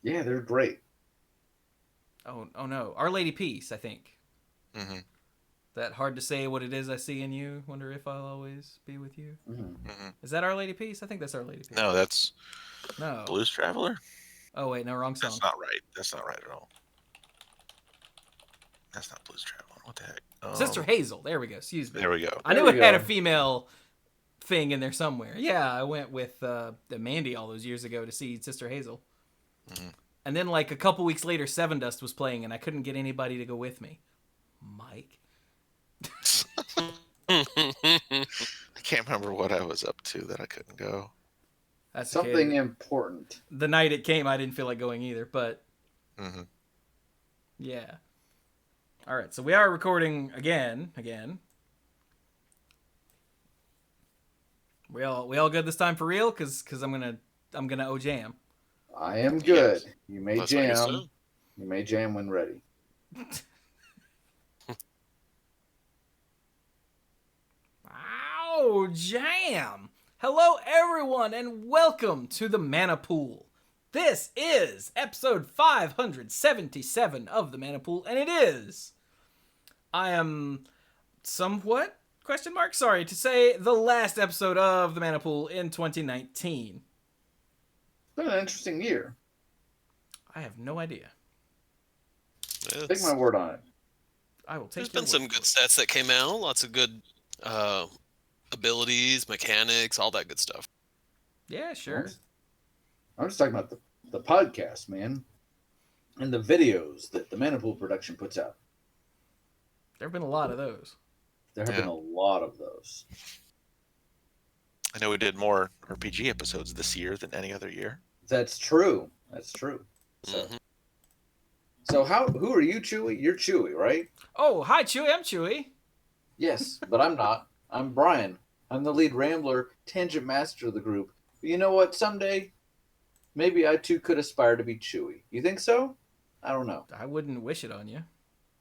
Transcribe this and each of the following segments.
Yeah, they're great. Oh no, Our Lady Peace, I think. Mm-hmm. That hard to say what it is I see in you. Wonder if I'll always be with you. Mm-hmm. Mm-hmm. Is that Our Lady Peace? I think that's Our Lady Peace. No, that's No. Blues Traveler. Oh wait, no, wrong That's song. not right. That's not right at all. That's not Blues Traveler. What the heck? Sister Hazel. There we go. Excuse me. There we go. I There knew we it had a go. female thing in there somewhere. Yeah, I went with Mandy all those years ago to see Sister Hazel. Mm-hmm. And then like a couple weeks later, Seven Dust was playing, and I couldn't get anybody to go with me. Mike. I can't remember what I was up to that I couldn't go. That's Something okay. important. The night it came, I didn't feel like going either, but Mm-hmm. yeah. All right, so we are recording again. We all good this time for real? Cause I'm gonna jam. I am good. Yes. You may That's what you jam. said. You may jam when ready. Ow, jam! Hello, everyone, and welcome to the Mana Pool. This is episode 577 of the Mana Pool, and it is. I am somewhat, sorry to say, the last episode of the Mana Pool in 2019. It's been an interesting year. I have no idea. Take my word on it. I will take There's your been some word good for it. stats that came out. Lots of good abilities, mechanics, all that good stuff. Yeah, sure. I'm just talking about the podcast, man. And the videos that the Manipool production puts out. There have been a lot of those. There have been a lot of those. I know we did more RPG episodes this year than any other year. That's true. That's true. So, Mhm. so who are you, Chewie? You're Chewie, right? Oh, hi, Chewie. I'm Chewie. Yes, but I'm not. I'm Brian. I'm the lead rambler, tangent master of the group. But you know what? Someday, maybe I too could aspire to be Chewie. You think so? I don't know. I wouldn't wish it on you.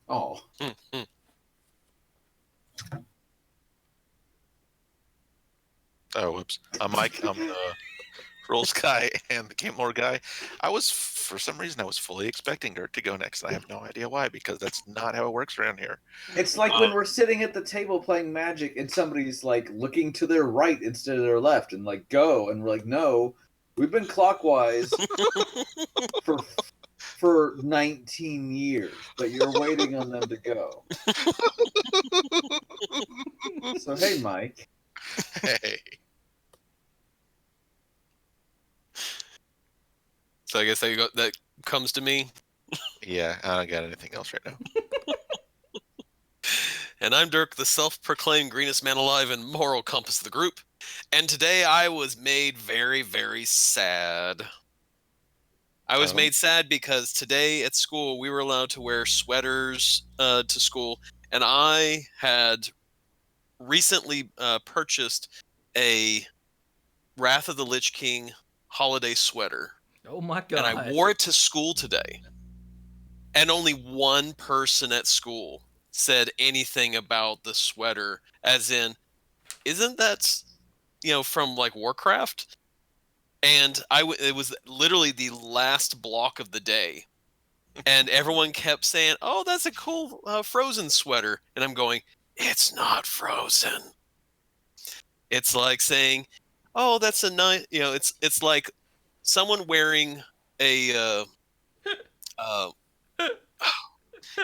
Oh, Mhm. Oh, whoops. I'm Mike. I'm the Rolls guy and the Game Lore guy. For some reason, I was fully expecting Dirk to go next. I have no idea why, because that's not how it works around here. it's like when we're sitting at the table playing Magic and somebody's like looking to their right instead of their left and like go, and we're like, no, we've been clockwise for 19 years, but you're waiting on them to go. So hey, Mike. Hey. So I guess that comes to me. Yeah, I don't got anything else right now. And I'm Dirk, the self-proclaimed greenest man alive and moral compass of the group. And today I was made very, very sad. I was Oh. made sad because today at school we were allowed to wear sweaters to school. And I had recently purchased a Wrath of the Lich King holiday sweater. Oh my god. And I wore it to school today. And only one person at school said anything about the sweater, as in, isn't that, from like Warcraft? And it was literally the last block of the day. And everyone kept saying, oh, that's a cool Frozen sweater. And I'm going, it's not Frozen. It's like saying, oh, that's a nice, it's like someone wearing a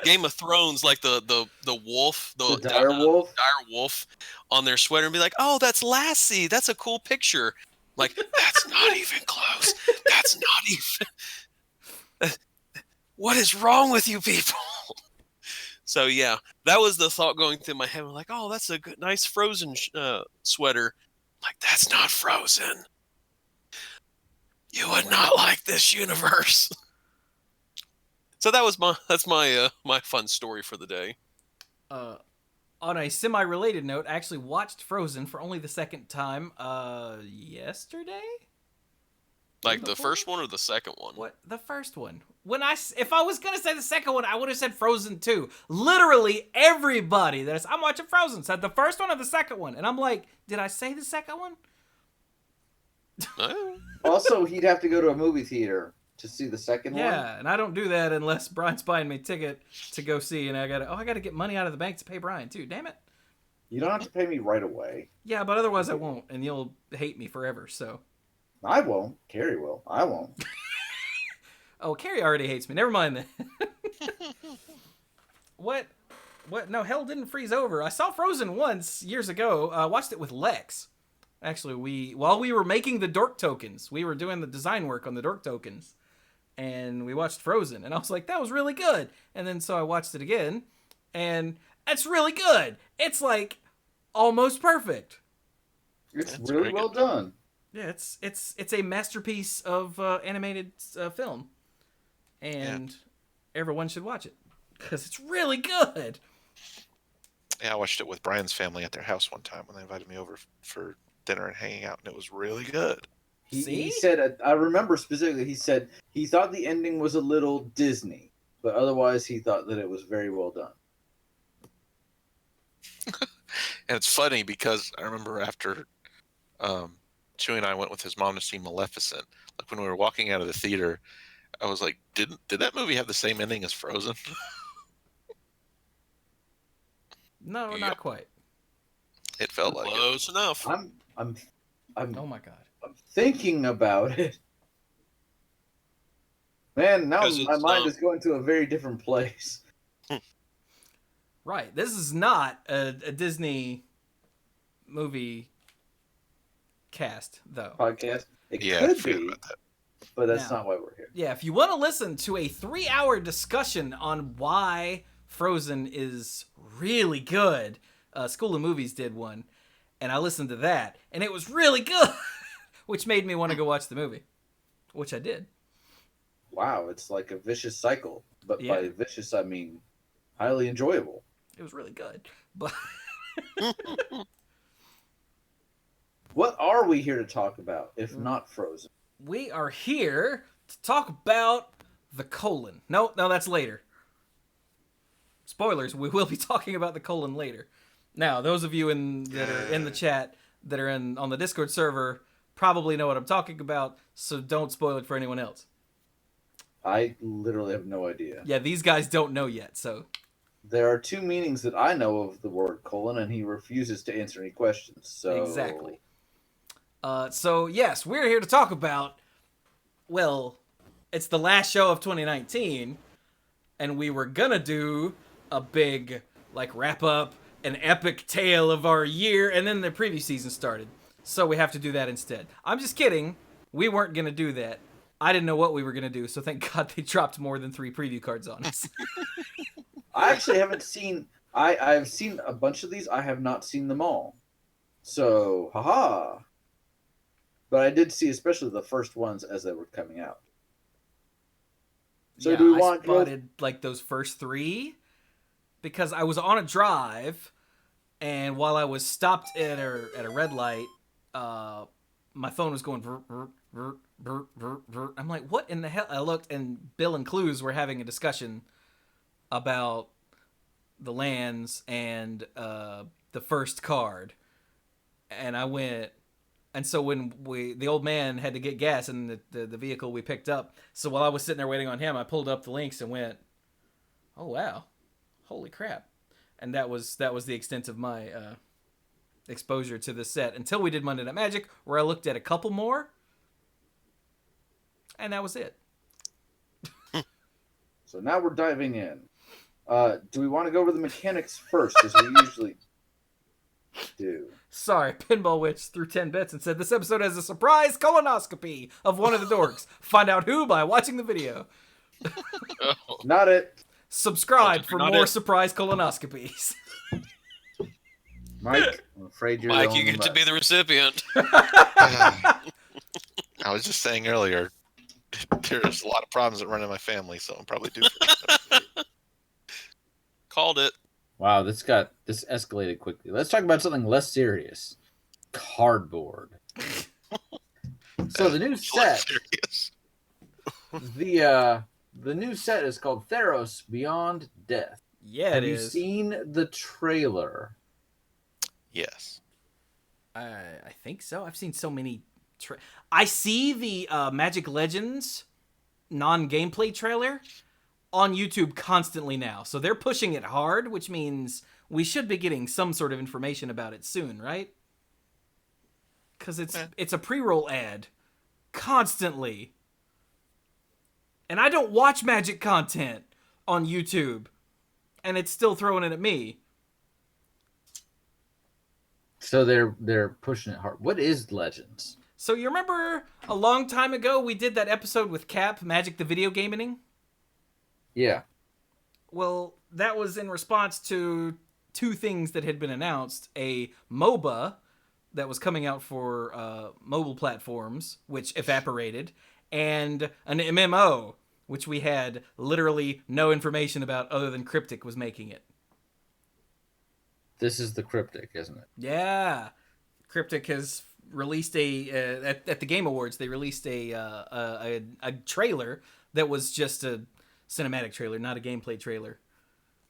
Game of Thrones, like the wolf, The dire wolf? dire wolf on their sweater, and be like, oh, that's Lassie. That's a cool picture. Like, that's not even close. That's not even. What is wrong with you people? So yeah, that was the thought going through my head. I'm like, oh, that's a good, nice Frozen sweater. Like, that's not Frozen. You would not like this universe. So that's my fun story for the day. On a semi-related note, I actually watched Frozen for only the second time yesterday. Like the first one or the second one? What? The first one. If I was gonna say the second one, I would have said Frozen 2. Literally everybody I'm watching Frozen said the first one or the second one, and I'm like, did I say the second one? Oh. Also, he'd have to go to a movie theater to see the second one? Yeah, and I don't do that unless Brian's buying me a ticket to go see, and I gotta get money out of the bank to pay Brian too. Damn it. You don't have to pay me right away. Yeah, but otherwise I won't, and you'll hate me forever. So. I won't. Carrie will. I won't. Oh, Carrie already hates me. Never mind then. What? No, hell didn't freeze over. I saw Frozen once years ago. I watched it with Lex. Actually, while we were making the dork tokens, we were doing the design work on the dork tokens, and we watched Frozen, and I was like, that was really good. And then so I watched it again, and it's really good. It's like almost perfect. It's really well done. Yeah, it's a masterpiece of animated film, and everyone should watch it because it's really good. Yeah, I watched it with Brian's family at their house one time when they invited me over for dinner and hanging out, and it was really good. He said, I remember specifically, he said he thought the ending was a little Disney, but otherwise he thought that it was very well done. And it's funny because I remember after Chewie and I went with his mom to see Maleficent, like when we were walking out of the theater, I was like, did that movie have the same ending as Frozen? No, Yep. not quite. It felt like Close enough. I'm Oh my god. I'm thinking about it. Man, now 'Cause my it's, mind is going to a very different place. Right. This is not a Disney movie cast, though. Podcast. It Yeah, could forget be, about that. but that's Now- not why we're here. Yeah, if you want to listen to a 3-hour discussion on why Frozen is really good, School of Movies did one, and I listened to that, and it was really good, which made me want to go watch the movie, which I did. Wow, it's like a vicious cycle. But Yeah. by vicious, I mean highly enjoyable. It was really good. But What are we here to talk about, if not Frozen? we are here to talk about the colon. No, that's later. Spoilers, we will be talking about the colon later. Now, those of you that are in the chat that are on the Discord server probably know what I'm talking about, so don't spoil it for anyone else. I literally have no idea. Yeah, these guys don't know yet, so There are two meanings that I know of the word colon, and he refuses to answer any questions. So exactly. So yes, we're here to talk about, well, it's the last show of 2019, and we were gonna do a big, like, wrap up, an epic tale of our year, and then the preview season started. So we have to do that instead. I'm just kidding. We weren't gonna do that. I didn't know what we were gonna do, so thank God they dropped more than 3 preview cards on us. I actually haven't seen. I've seen a bunch of these. I have not seen them all. So, haha. But I did see, especially the first ones as they were coming out. So yeah, do we I want to go? spotted like those first 3 because I was on a drive, and while I was stopped at a red light, my phone was going. I'm like, what in the hell? I looked, and Bill and Clues were having a discussion about the lands and the first card, and I went. And so when the old man had to get gas in the vehicle we picked up, so while I was sitting there waiting on him, I pulled up the links and went, "Oh wow, holy crap!" And that was the extent of my exposure to this set until we did Monday Night Magic, where I looked at a couple more, and that was it. So now we're diving in. Do we want to go over the mechanics first, as we usually do? Sorry, Pinball Witch threw 10 bits and said this episode has a surprise colonoscopy of one of the dorks. Find out who by watching the video. Oh. Not it. Subscribe for Not more it. surprise colonoscopies. Mike, I'm afraid you're Mike, the you only get to be the recipient. I was just saying earlier, there's a lot of problems that run in my family, so I'm probably due for it. Called it. Wow, this escalated quickly. Let's talk about something less serious. Cardboard. So the new set, Serious. the new set is called Theros Beyond Death. Yeah, Have it you is. seen the trailer? Yes. I think so. I've seen so many. I see the Magic Legends non-gameplay trailer on YouTube constantly now. So they're pushing it hard, which means we should be getting some sort of information about it soon, right? Because it's a pre-roll ad constantly. And I don't watch Magic content on YouTube, and it's still throwing it at me. So they're pushing it hard. What is Legends? So you remember a long time ago we did that episode with Cap, Magic the Video Gaming? Yeah. Well, that was in response to two things that had been announced. A MOBA that was coming out for mobile platforms, which evaporated, and an MMO, which we had literally no information about other than Cryptic was making it. This is the Cryptic, isn't it? Yeah. Cryptic has released at the Game Awards, they released a trailer that was just a cinematic trailer, not a gameplay trailer,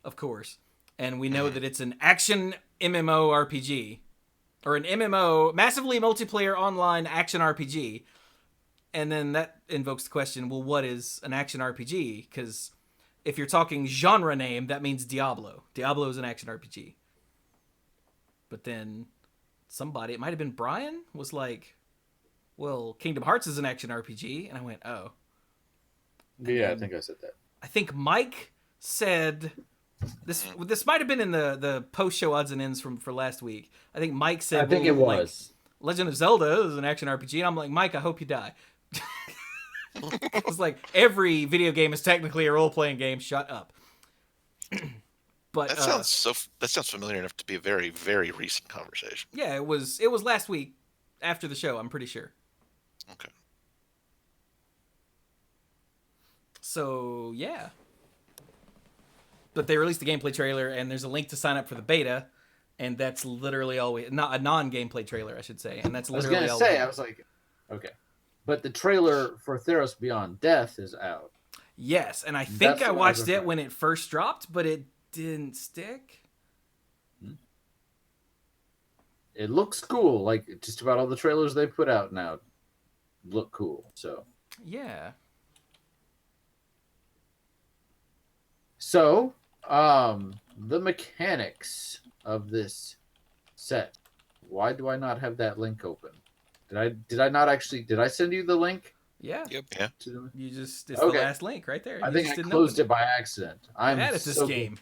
of course. And we know that it's an action MMO RPG, or an MMO, massively multiplayer online action RPG. And then that invokes the question, well, what is an action RPG? Because if you're talking genre name, that means Diablo. Diablo is an action RPG. But then somebody, it might have been Brian, was like, well, Kingdom Hearts is an action RPG. And I went, oh. Yeah, I think I said that. I think Mike said, this might have been in the post-show odds and ends for last week. I think Mike said, I think it was. Legend of Zelda is an action RPG. And I'm like, Mike, I hope you die. It's like, every video game is technically a role-playing game. Shut up. But that sounds familiar enough to be a very, very recent conversation. Yeah, it was last week after the show, I'm pretty sure. Okay. So, yeah. But they released the gameplay trailer, and there's a link to sign up for the beta, and that's literally all we... Not a non-gameplay trailer, I should say, and that's literally all I was going to say, we... I was like, okay. But the trailer for Theros Beyond Death is out. Yes, and I think I what watched was it when it first dropped, but it didn't stick. It looks cool. Like, just about all the trailers they put out now look cool, so... Yeah. So, the mechanics of this set. Why do I not have that link open? Did I send you the link? Yeah. Yep. Yeah. You just... It's Okay. the last link right there. I You think just I didn't closed open it by accident. I'm bad at this so game.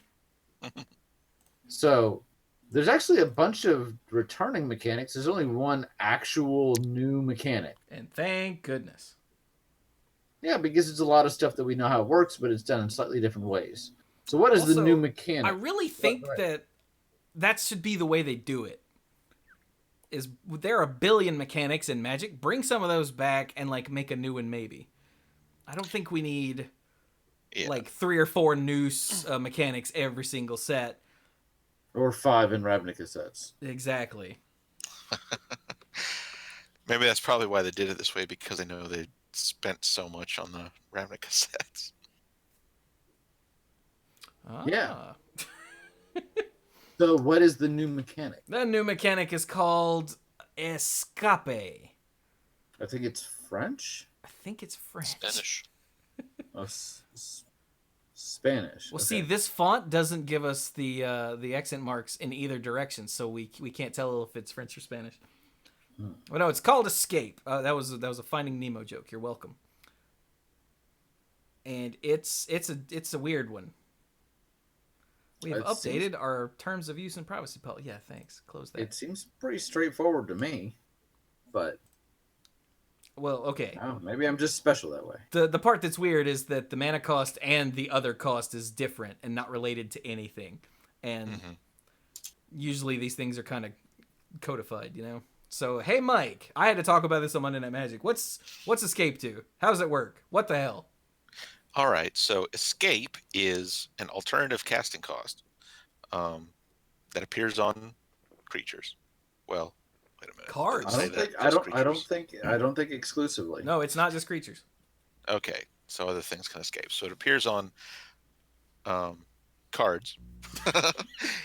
So, there's actually a bunch of returning mechanics. There's only one actual new mechanic. And thank goodness. Yeah, because it's a lot of stuff that we know how it works, but it's done in slightly different ways. So what is the Also, new mechanic? I really think that should be the way they do it. Is there are a billion mechanics in Magic? Bring some of those back and like make a new one maybe. I don't think we need like 3 or 4 new mechanics every single set. Or 5 in Ravnica sets. Exactly. Maybe that's probably why they did it this way, because they know they spent so much on the Ravnica sets. Yeah. So what is the new mechanic? The new mechanic is called Escape. I think it's French? I think it's French. Spanish. Oh, Spanish. Well, Okay. see, this font doesn't give us the accent marks in either direction, so we can't tell if it's French or Spanish. Well, no, it's called Escape. That was a Finding Nemo joke. You're welcome. And it's a weird one. We have updated our terms of use and privacy policy. Yeah, thanks. Close that. It seems pretty straightforward to me, but well, okay. oh, maybe I'm just special that way. The part that's weird is that the mana cost and the other cost is different and not related to anything. And usually these things are kind of codified, you know? So, hey, Mike, I had to talk about this on Monday Night Magic. What's Escape do? How does it work? What the hell? All right, so Escape is an alternative casting cost that appears on creatures. Well, wait a minute. Cards. I don't think exclusively. No, it's not just creatures. Okay, so other things can escape. So it appears on cards.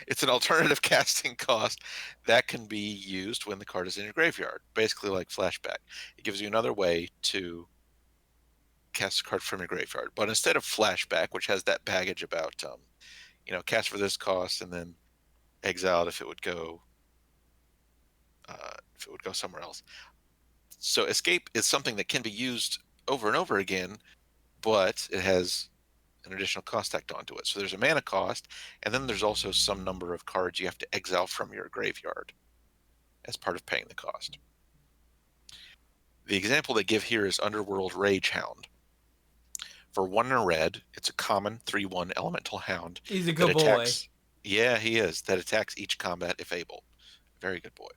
It's an alternative casting cost that can be used when the card is in your graveyard, basically like flashback. It gives you another way to cast a card from your graveyard. But instead of flashback, which has that baggage about, cast for this cost and then exiled if it would go somewhere else. So escape is something that can be used over and over again, but it has an additional cost tacked onto it. So there's a mana cost, and then there's also some number of cards you have to exile from your graveyard as part of paying the cost. The example they give here is Underworld Ragehound. For 1 and a red, it's a common 3/1 elemental hound. He's a good boy. Yeah, he is. That attacks each combat if able. Very good boy.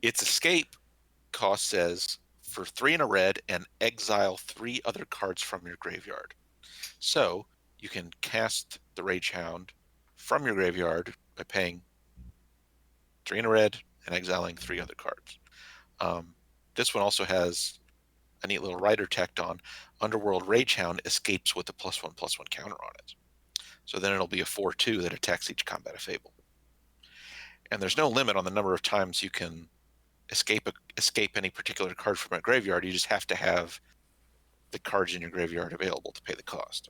Its escape cost says for 3 and a red and exile 3 other cards from your graveyard. So you can cast the Ragehound from your graveyard by paying 3 and a red and exiling 3 other cards. This one also has a neat little rider tacked on. Underworld Ragehound escapes with a +1/+1 counter on it. So then it'll be a 4/2 that attacks each combat if able. And there's no limit on the number of times you can escape any particular card from a graveyard. You just have to have the cards in your graveyard available to pay the cost.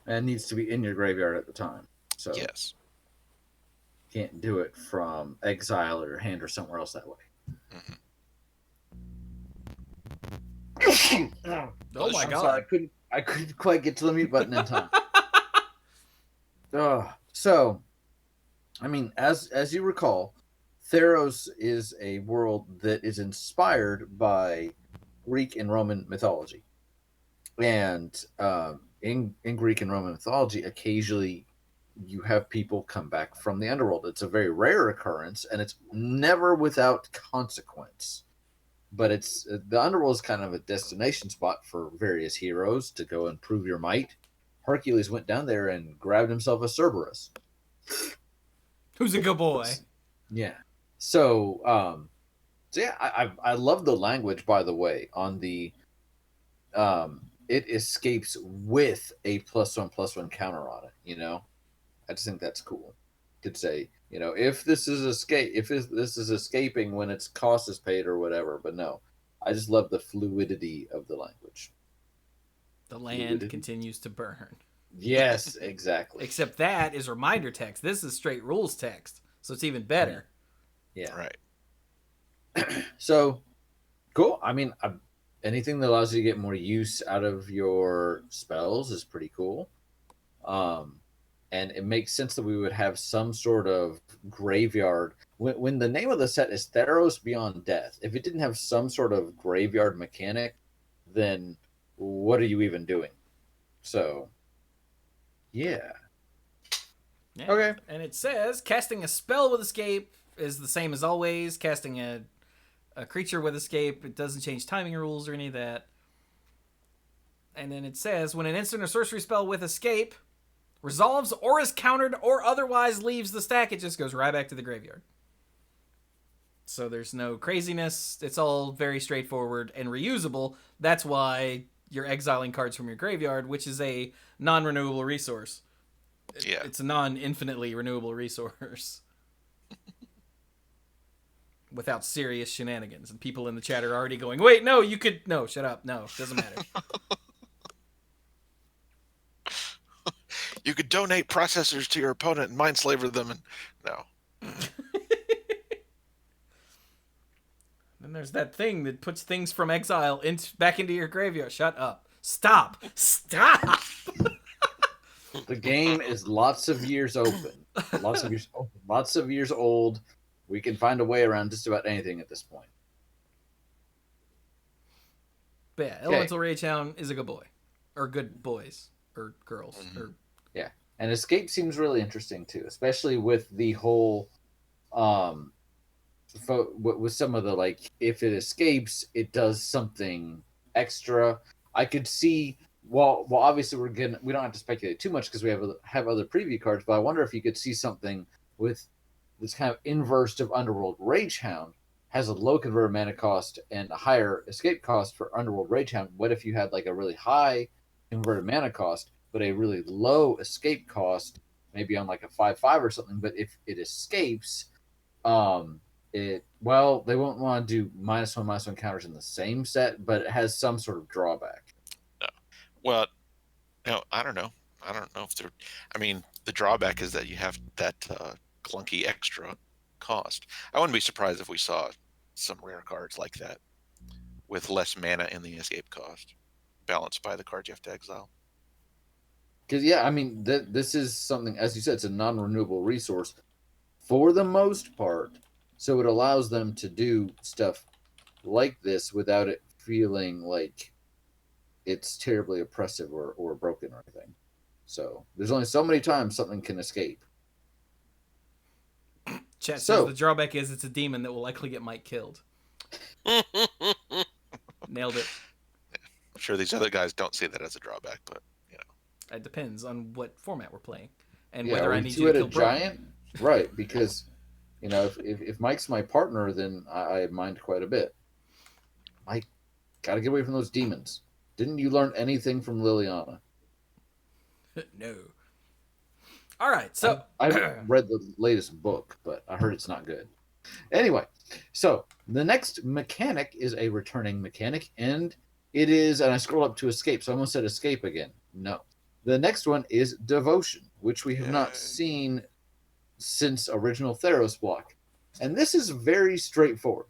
And it needs to be in your graveyard at the time. So yes, can't do it from exile or hand or somewhere else that way. Mm-hmm. Oh my I'm god! Sorry, I couldn't quite get to the mute button in time. So, I mean, as you recall, Theros is a world that is inspired by Greek and Roman mythology, and in Greek and Roman mythology, occasionally you have people come back from the underworld. It's a very rare occurrence, and it's never without consequence. But it's the underworld is kind of a destination spot for various heroes to go and prove your might. Hercules went down there and grabbed himself a Cerberus. Who's a good boy? Yeah. So, I love the language, by the way, on the it escapes with a +1/+1 counter on it, you know? I just think that's cool. Could say, if this is escaping when its cost is paid or whatever, but no. I just love the fluidity of the language. The land continues to burn. Yes, exactly. Except that is reminder text. This is straight rules text, so it's even better. Yeah. Right. So, cool. I mean, anything that allows you to get more use out of your spells is pretty cool. And it makes sense that we would have some sort of graveyard. When the name of the set is Theros Beyond Death, if it didn't have some sort of graveyard mechanic, then what are you even doing? So, yeah. Okay. And it says, casting a spell with escape is the same as always. Casting a creature with escape, it doesn't change timing rules or any of that. And then it says, when an instant or sorcery spell with escape resolves or is countered or otherwise leaves the stack, it just goes right back to the graveyard. So there's no craziness. It's all very straightforward and reusable. That's why you're exiling cards from your graveyard, which is a non-renewable resource. Yeah. It's a non-infinitely renewable resource. Without serious shenanigans. And people in the chat are already going, wait, no, you could... No, shut up. No, doesn't matter. You could donate processors to your opponent and mind-slaver them, and no. Then there's that thing that puts things from exile back into your graveyard. Shut up. Stop. Stop. The game is lots of years open. Lots of years old. We can find a way around just about anything at this point. But yeah, Elemental Ragehound is a good boy. Or good boys. Or girls. Mm-hmm. Or... Yeah. And escape seems really interesting too, especially with the whole with some of the, like, if it escapes, it does something extra. I could see, well obviously we don't have to speculate too much because we have other preview cards, but I wonder if you could see something with this kind of inverse of Underworld Ragehound has a low converted mana cost and a higher escape cost for Underworld Ragehound. What if you had like a really high converted mana cost but a really low escape cost, maybe on like a 5/5 or something, but if it escapes, They won't want to do -1/-1 counters in the same set, but it has some sort of drawback. No. Well, no, I don't know. I don't know if they're. I mean, the drawback is that you have that clunky extra cost. I wouldn't be surprised if we saw some rare cards like that with less mana in the escape cost, balanced by the cards you have to exile. Because yeah, I mean, this is something, as you said, it's a non-renewable resource for the most part, so it allows them to do stuff like this without it feeling like it's terribly oppressive or broken or anything. So there's only so many times something can escape. Chat So- says the drawback is it's a demon that will likely get Mike killed. Nailed it. I'm sure these other guys don't see that as a drawback, but It depends on what format we're playing and Yeah, whether are I we need you to kill two-headed Brian. giant, right? Because if Mike's my partner, then I mind quite a bit. Mike, gotta get away from those demons. Didn't you learn anything from Liliana? No. All right, so I haven't read the latest book, but I heard it's not good. Anyway, so the next mechanic is a returning mechanic, and it is, and I scroll up to escape, so I almost said escape again. No. The next one is devotion, which we have not Yay. seen since original Theros block. And this is very straightforward.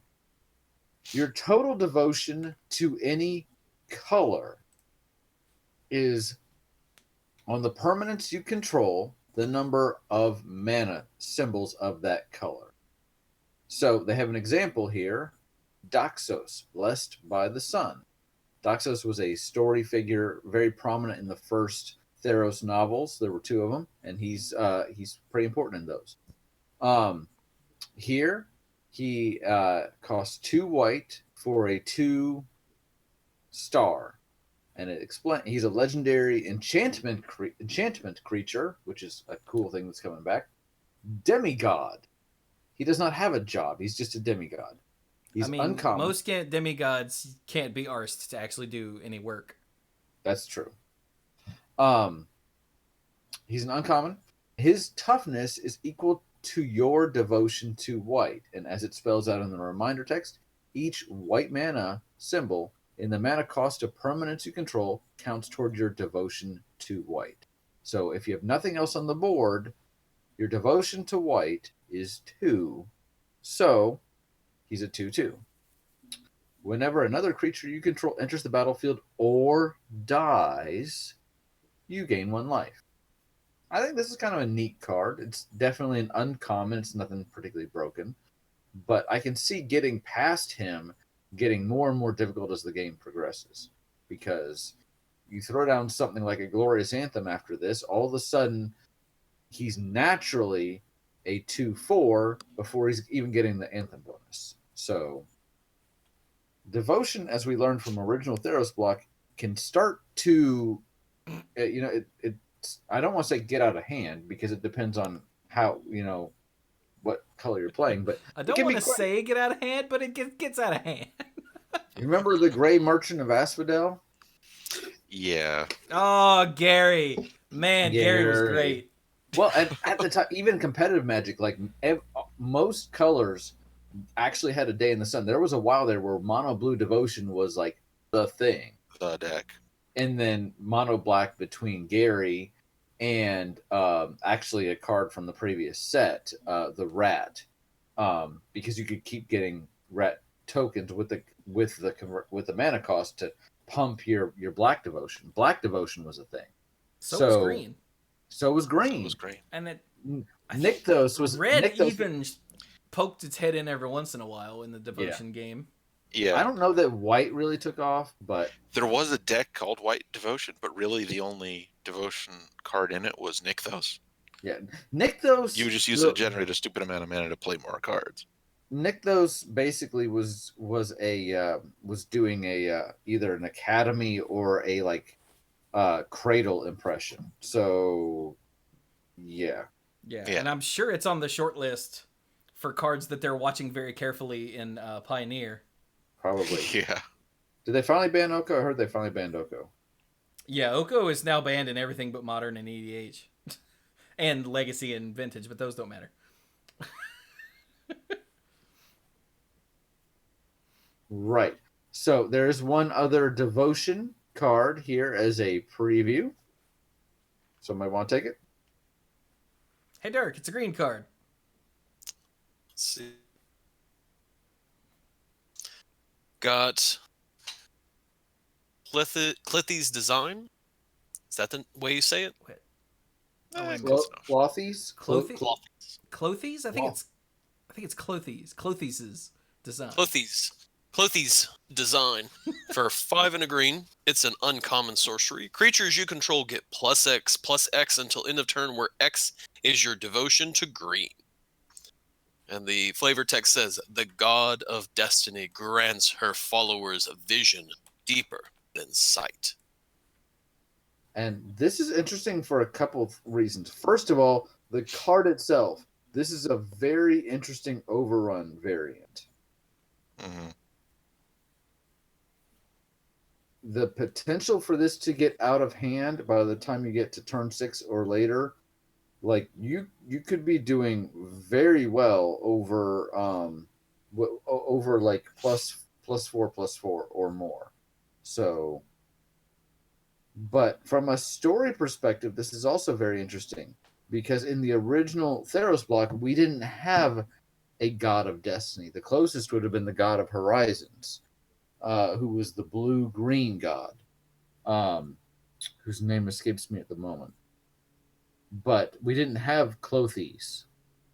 Your total devotion to any color is on the permanents you control, the number of mana symbols of that color. So they have an example here. Doxos, blessed by the sun. Doxos was a story figure very prominent in the first Theros novels. There were 2 of them, and he's pretty important in those. Here, he costs 2 white for a 2-star, and he's a legendary enchantment creature, which is a cool thing that's coming back. Demigod. He does not have a job. He's just a demigod. He's uncommon. most demigods can't be arsed to actually do any work. That's true. He's an uncommon. His toughness is equal to your devotion to white, and as it spells out in the reminder text, each white mana symbol in the mana cost of permanents you control counts toward your devotion to white. So if you have nothing else on the board, your devotion to white is 2. So he's a 2/2. Whenever another creature you control enters the battlefield or dies, you gain 1 life. I think this is kind of a neat card. It's definitely an uncommon. It's nothing particularly broken. But I can see getting past him getting more and more difficult as the game progresses. Because you throw down something like a Glorious Anthem after this, all of a sudden he's naturally a 2/4 before he's even getting the Anthem bonus. So devotion, as we learned from original Theros block, can start to, I don't want to say get out of hand, because it depends on how, what color you're playing. But I don't want to say get out of hand, but it gets out of hand. You remember the Gray Merchant of Asphodel? yeah. Oh, Gary. Man, Gary was Gary. great. Well, at the time, even competitive Magic, like most colors actually had a day in the sun. There was a while there where mono blue devotion was like the thing. The deck. And then mono black between Gary and actually a card from the previous set, the Rat, because you could keep getting Rat tokens with the mana cost to pump your black devotion. Black devotion was a thing. So was green. So was green. It was great. And it Nykthos was red Nykthos, even poked its head in every once in a while in the devotion game. Yeah. I don't know that white really took off, but There was a deck called White Devotion, but really the only devotion card in it was Nykthos. yeah, Nykthos. You would just use it to generate a stupid amount of mana to play more cards. Nykthos basically was doing a either an academy or a cradle impression. So yeah. Yeah, Yeah. and I'm sure it's on the short list for cards that they're watching very carefully in Pioneer. Probably. Yeah. Did they finally ban Oko? I heard they finally banned Oko. Yeah, Oko is now banned in everything but Modern and EDH. And Legacy and Vintage, but those don't matter. Right. So there's one other devotion card here as a preview. Somebody want to take it? Hey, Dirk, it's a green card. Let's see. Got Clithy's design. Is that the way you say it? Wait. Oh, wait a close minute. enough. Clothies? Clothy- Cloth- Clothies? I think Wow. it's Clothies. Clothies' design. Clothy's design. For 5 and a green, it's an uncommon sorcery. Creatures you control get +X until end of turn, where X is your devotion to green. And the flavor text says, the god of destiny grants her followers a vision deeper than sight. And this is interesting for a couple of reasons. First of all, the card itself. This is a very interesting overrun variant. Hmm. The potential for this to get out of hand by the time you get to turn 6 or later, like you could be doing very well over over like +4/+4 or more. So, but from a story perspective, this is also very interesting because in the original Theros block, we didn't have a god of destiny. The closest would have been the god of horizons, who was the blue-green god, whose name escapes me at the moment. But we didn't have Clothies.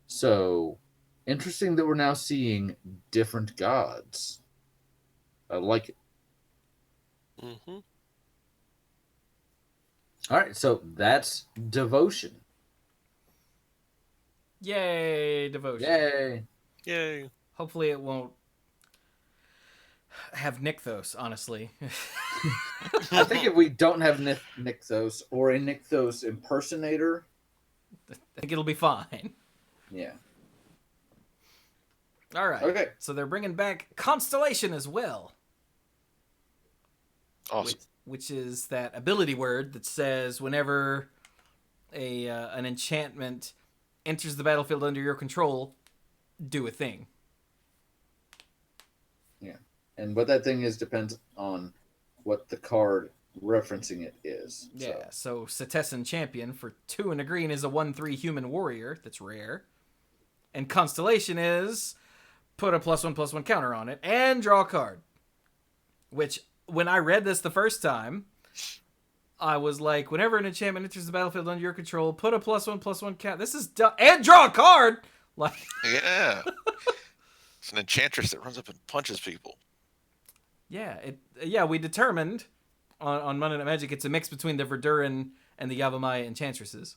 So, interesting that we're now seeing different gods. I like it. Mm-hmm. All right, so that's devotion. Yay, devotion. Yay. Yay. Hopefully it won't have Nykthos, honestly. I think if we don't have Nykthos or a Nykthos impersonator, I think it'll be fine. yeah. All right. Okay. So they're bringing back Constellation as well. Awesome. Which is that ability word that says whenever an enchantment enters the battlefield under your control, do a thing. Yeah. And what that thing is depends on what the card referencing it is. Yeah, so Setessan Champion for 2 and a green is a 1/3 human warrior that's rare. And Constellation is put a +1/+1 counter on it and draw a card. Which, when I read this the first time, I was like, whenever an enchantment enters the battlefield under your control, put a +1/+1 counter. This is and draw a card! Like, Yeah. It's an enchantress that runs up and punches people. yeah, we determined on Monday Night Magic it's a mix between the Verduran and the Yavimaya enchantresses.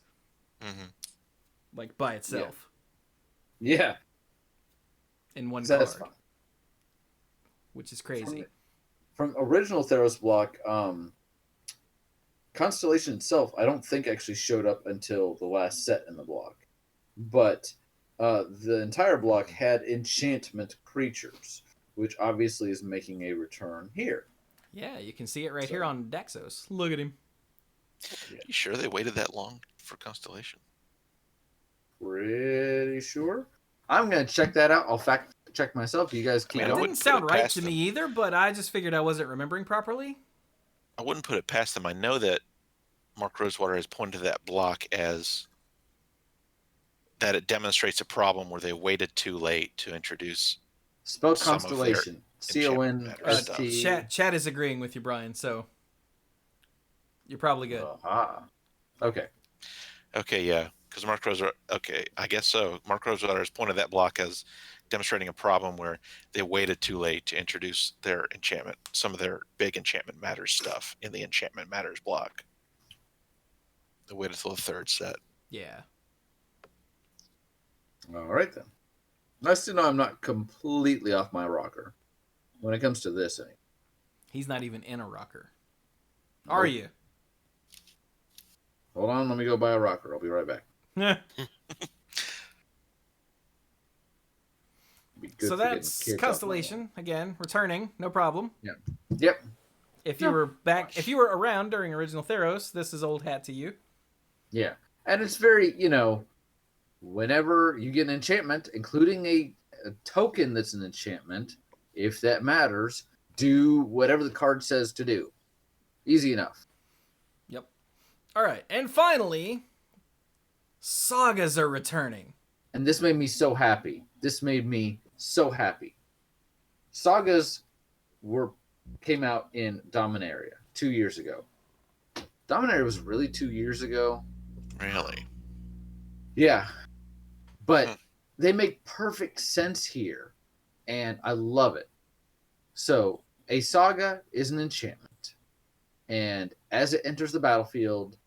Mm-hmm. Like, by itself. Yeah. In one That's card. fine. Which is crazy. From original Theros block, Constellation itself, I don't think actually showed up until the last set in the block. But the entire block had enchantment creatures, which obviously is making a return here. Yeah, you can see it right here on Daxos. Look at him. You sure they waited that long for Constellation? Pretty sure. I'm going to check that out. I'll fact check myself. You guys keep I It wouldn't going. didn't put sound it right past to them. me either, but I just figured I wasn't remembering properly. I wouldn't put it past them. I know that Mark Rosewater has pointed to that block as that it demonstrates a problem where they waited too late to introduce. Spell Some of their Constellation. enchantment CONST. Chat is agreeing with you, Brian, so you're probably good. Aha. Okay. Okay, yeah, because Mark Rosewater. Okay, I guess so. Mark Rosewater has pointed that block as demonstrating a problem where they waited too late to introduce their enchantment, some of their big enchantment matters stuff in the enchantment matters block. They waited till the third set. Yeah. All right, then. Nice to know I'm not completely off my rocker when it comes to this. He's not even in a rocker. Are Nope. you? Hold on, let me go buy a rocker. I'll be right back. Be good So for getting that's kids off my Constellation again, returning, no problem. lawn. Yep. If you were back, if you were around during original Theros, this is old hat to you. Yeah. And it's very, whenever you get an enchantment, including a token that's an enchantment, if that matters, do whatever the card says to do. Easy enough. Yep. All right, and finally, sagas are returning. And this made me so happy. Sagas came out in Dominaria 2 years ago. Dominaria was really 2 years ago. Really? Yeah. But they make perfect sense here. And I love it. So, a saga is an enchantment. And as it enters the battlefield,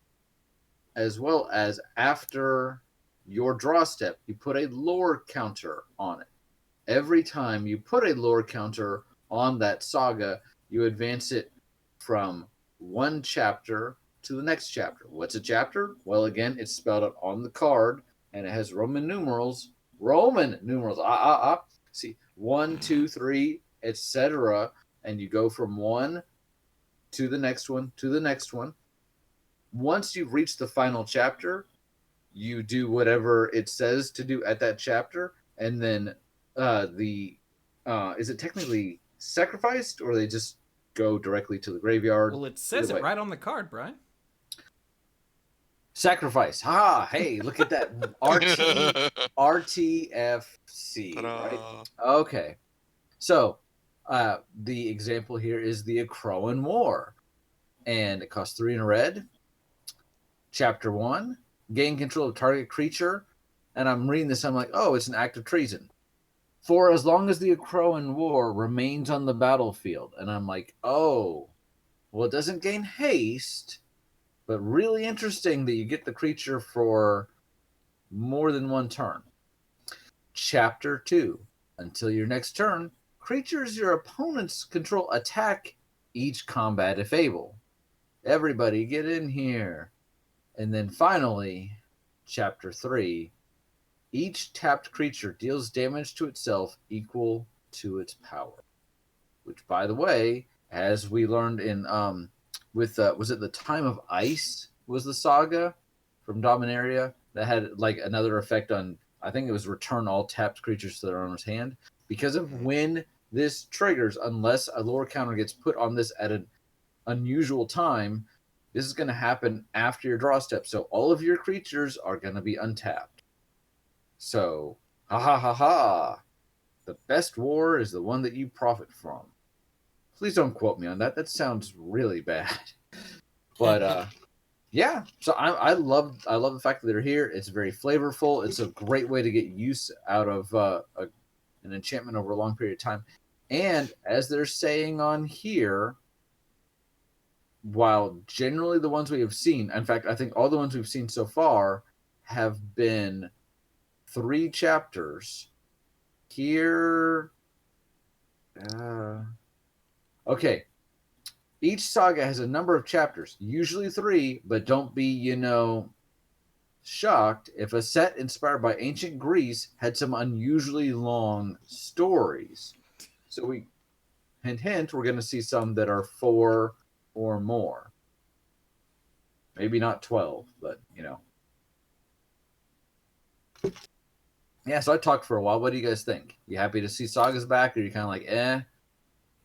as well as after your draw step, you put a lore counter on it. Every time you put a lore counter on that saga, you advance it from one chapter to the next chapter. What's a chapter? Well, again, it's spelled out on the card, and it has Roman numerals. See, 1, 2, 3, etc. And you go from one to the next one, to the next one. Once you've reached the final chapter, you do whatever it says to do at that chapter, and then is it technically sacrificed, or they just go directly to the graveyard? Well, it says Either it way. right on the card, Brian. Sacrifice. Ha! Hey, look at that. RTFC, right? Ta-da. Okay. So, the example here is the Akroan War. And it costs 3 in a red. Chapter 1. Gain control of target creature. And I'm reading this, I'm like, oh, it's an act of treason. For as long as the Akroan War remains on the battlefield. And I'm like, oh, well, it doesn't gain haste. But really interesting that you get the creature for more than one turn. Chapter 2. Until your next turn, creatures your opponents control attack each combat if able. Everybody get in here. And then finally, Chapter 3. Each tapped creature deals damage to itself equal to its power. Which, by the way, as we learned in was it the Time of Ice was the saga from Dominaria that had like another effect on, I think it was return all tapped creatures to their owner's hand. Because of when this triggers, unless a lore counter gets put on this at an unusual time, this is going to happen after your draw step. So all of your creatures are going to be untapped. So, ha ha ha ha. The best war is the one that you profit from. Please don't quote me on that. That sounds really bad. But yeah, so I love the fact that they're here. It's very flavorful. It's a great way to get use out of an enchantment over a long period of time. And as they're saying on here, while generally the ones we have seen, in fact, I think all the ones we've seen so far have been 3 chapters. Here, okay. Each saga has a number of chapters, usually 3, but don't be, shocked if a set inspired by ancient Greece had some unusually long stories. So hint, we're going to see some that are 4 or more. Maybe not 12, but, Yeah, so I talked for a while. What do you guys think? You happy to see sagas back, or are you kind of like, eh?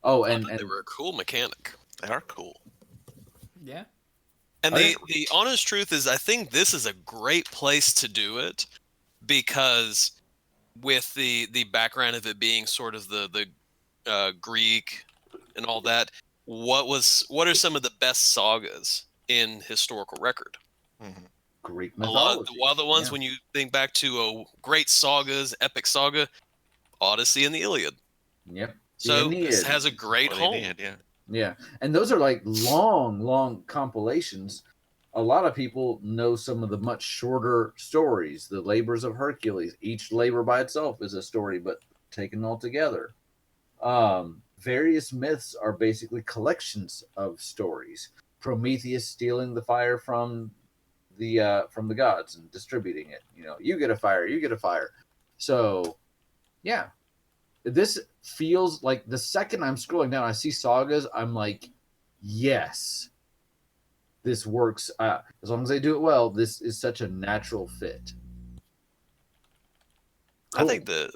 Oh, and they were a cool mechanic. They are cool. Yeah. And the honest truth is, I think this is a great place to do it, because with the background of it being sort of the Greek and all that, what are some of the best sagas in historical record? Mm-hmm. Greek mythology. A lot of the ones, when you think back to great sagas, epic saga, Odyssey and the Iliad. Yep. So this has a great home. Yeah, and those are like long compilations. A lot of people know some of the much shorter stories. The Labors of Hercules. Each labor by itself is a story, but taken all together. Various myths are basically collections of stories. Prometheus stealing the fire from the gods and distributing it. You get a fire. So, yeah. This feels like the second I'm scrolling down, I see sagas, I'm like, yes, this works. As long as they do it well, this is such a natural fit. Cool. I think the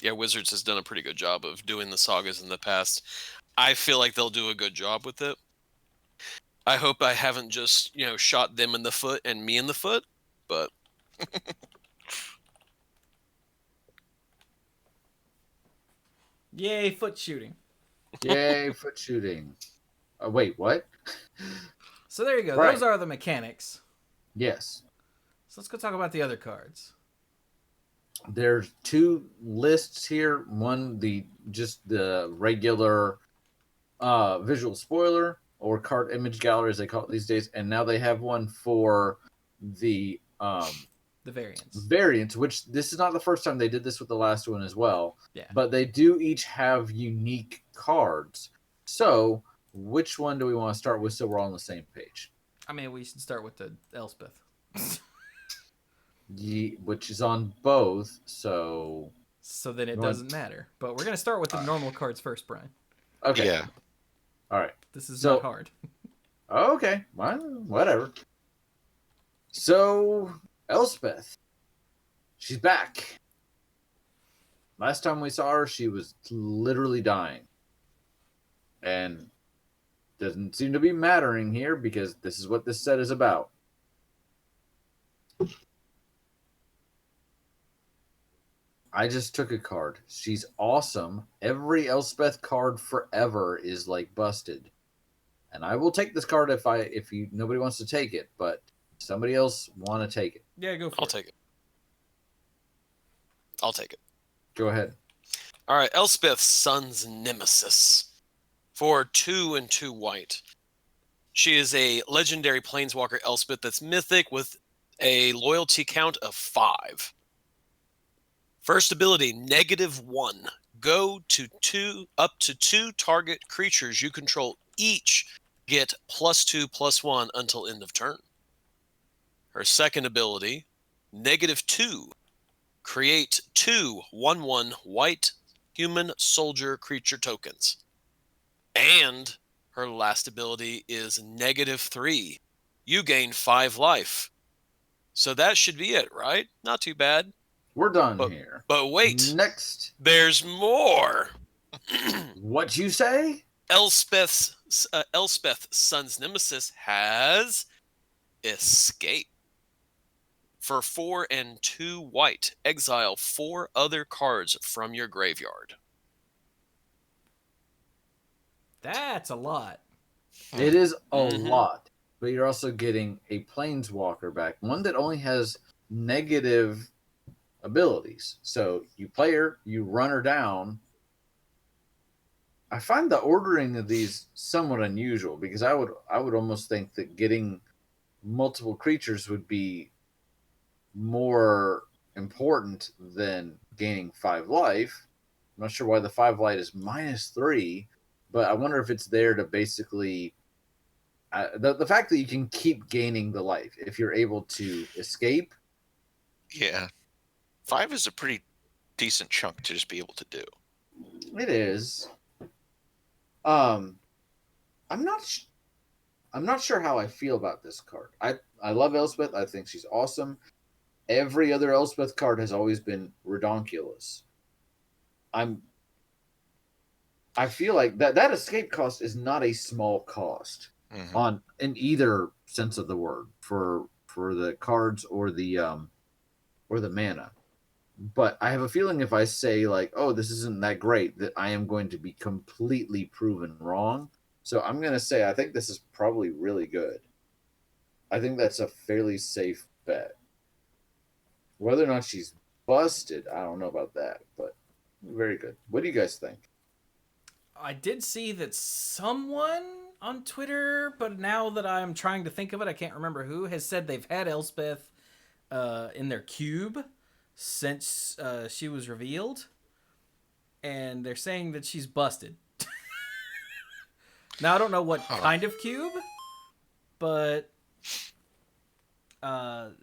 Yeah, Wizards has done a pretty good job of doing the sagas in the past. I feel like they'll do a good job with it. I hope I haven't just, shot them in the foot and me in the foot, but Yay, foot shooting. Yay, foot shooting. Wait, what? So there you go. Right. Those are the mechanics. Yes. So let's go talk about the other cards. There's two lists here. One, just the regular visual spoiler or card image gallery, as they call it these days, and now they have one for the variants, which this is not the first time they did this with the last one as well. Yeah. But they do each have unique cards. So, which one do we want to start with so we're all on the same page? I mean, we should start with the Elspeth. Which is on both, so then it doesn't matter. But we're going to start with the normal cards first, Brian. Okay. Yeah. All right. This is not hard. Okay. Well, whatever. So, Elspeth. She's back. Last time we saw her, she was literally dying. And doesn't seem to be mattering here because this is what this set is about. I just took a card. She's awesome. Every Elspeth card forever is like busted. And I will take this card if nobody wants to take it, but somebody else want to take it. Yeah, go for it. I'll take it. I'll take it. Go ahead. All right, Elspeth, Sun's Nemesis. For 2 and 2 white. She is a legendary planeswalker Elspeth that's mythic with a loyalty count of 5. First ability, -1. Go to up to 2 target creatures you control each get +2/+1 until end of turn. Her second ability, -2. Create 2 1/1 white human soldier creature tokens. And her last ability is -3. You gain 5 life. So that should be it, right? Not too bad. We're done here. But wait. Next. There's more. What you say? Elspeth, Sun's Nemesis, has Escape. For 4 and 2 white, exile 4 other cards from your graveyard. That's a lot. It is a lot. But you're also getting a planeswalker back. One that only has negative abilities. So you play her, you run her down. I find the ordering of these somewhat unusual because I would almost think that getting multiple creatures would be more important than gaining 5 life. I'm not sure why the 5 life is -3, but I wonder if it's there to basically the fact that you can keep gaining the life if you're able to escape. Yeah. 5 is a pretty decent chunk to just be able to do. It is. I'm not sure how I feel about this card. I love Elspeth. I think she's awesome. Every other Elspeth card has always been redonkulous. I feel like that escape cost is not a small cost in either sense of the word for the cards or the mana. But I have a feeling if I say like, oh, this isn't that great, that I am going to be completely proven wrong. So I'm going to say I think this is probably really good. I think that's a fairly safe bet. Whether or not she's busted, I don't know about that, but very good. What do you guys think? I did see that someone on Twitter, but now that I'm trying to think of it, I can't remember who, has said they've had Elspeth in their cube since she was revealed, and they're saying that she's busted. Now, I don't know what kind of cube, but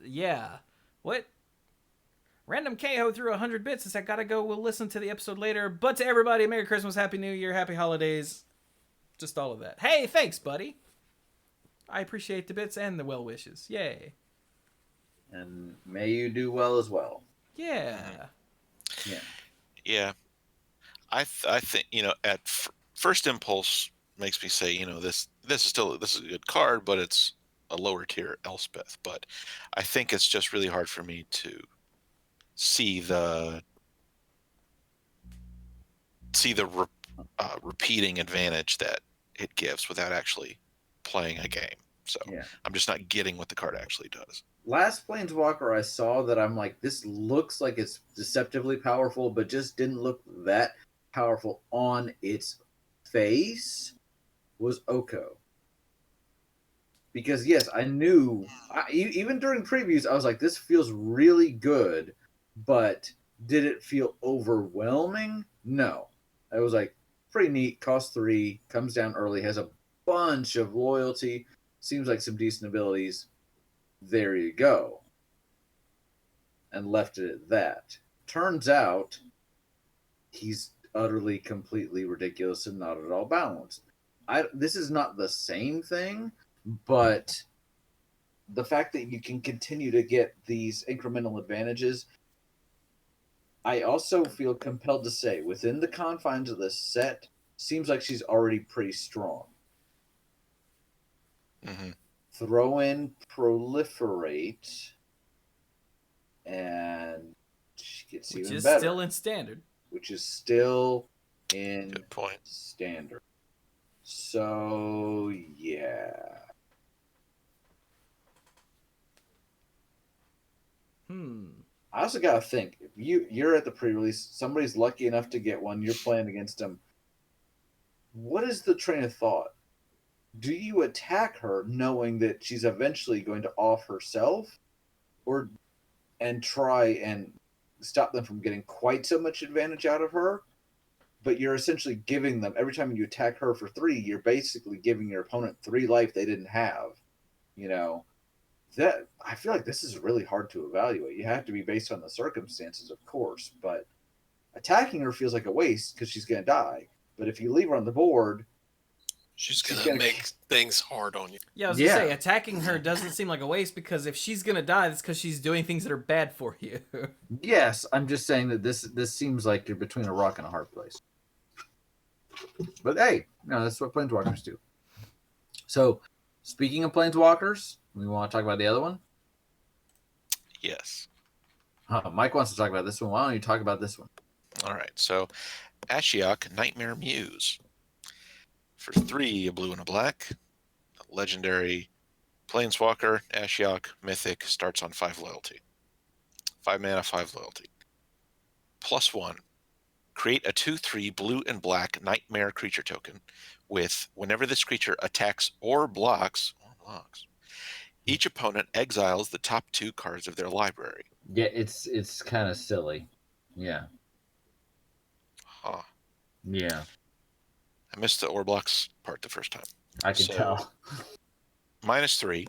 yeah. What? Random Keho threw 100 bits and said, gotta go, we'll listen to the episode later. But to everybody, Merry Christmas, Happy New Year, Happy Holidays. Just all of that. Hey, thanks, buddy. I appreciate the bits and the well wishes. Yay. And may you do well as well. Yeah. Yeah. Yeah, I think at first impulse makes me say this is a good card, but it's a lower tier Elspeth. But I think it's just really hard for me to see the repeating advantage that it gives without actually playing a game. So Yeah. I'm just not getting what the card actually does. Last Planeswalker I saw that I'm like, this looks like it's deceptively powerful, but just didn't look that powerful on its face was Oko. Because yes, I knew even during previews, I was like, this feels really good, but did it feel overwhelming? No. I was like, pretty neat. Cost 3, comes down early, has a bunch of loyalty, seems like some decent abilities. There you go. And left it at that. Turns out he's utterly, completely ridiculous and not at all balanced. This is not the same thing, but the fact that you can continue to get these incremental advantages, I also feel compelled to say, within the confines of this set, seems like she's already pretty strong. Mm-hmm. Throw in Proliferate, and she gets Which even is better. still in standard. Which is still in Good point. standard. So yeah. I also gotta think, if you're at the pre-release, somebody's lucky enough to get one, you're playing against them. What is the train of thought? Do you attack her knowing that she's eventually going to off herself, or and try and stop them from getting quite so much advantage out of her? But you're essentially giving them, every time you attack her for 3, you're basically giving your opponent 3 life they didn't have. That I feel like this is really hard to evaluate. You have to be based on the circumstances, of course, but attacking her feels like a waste because she's going to die. But if you leave her on the board, She's gonna make things hard on you. Yeah, I was gonna say attacking her doesn't seem like a waste, because if she's gonna die, it's because she's doing things that are bad for you. yes, I'm just saying that this seems like you're between a rock and a hard place. But hey, no, that's what planeswalkers do. So, speaking of planeswalkers, we want to talk about the other one. Yes. Mike wants to talk about this one. Why don't you talk about this one? All right. So, Ashiok Nightmare Muse. For 3, a blue and a black. A legendary planeswalker, Ashiok, mythic, starts on 5 loyalty. 5 mana, 5 loyalty. +1. Create a 2/3 blue and black nightmare creature token with, whenever this creature attacks or blocks, each opponent exiles the top 2 cards of their library. Yeah, it's kind of silly. Yeah. Huh. Yeah. I missed the or blocks part the first time. I can tell. -3.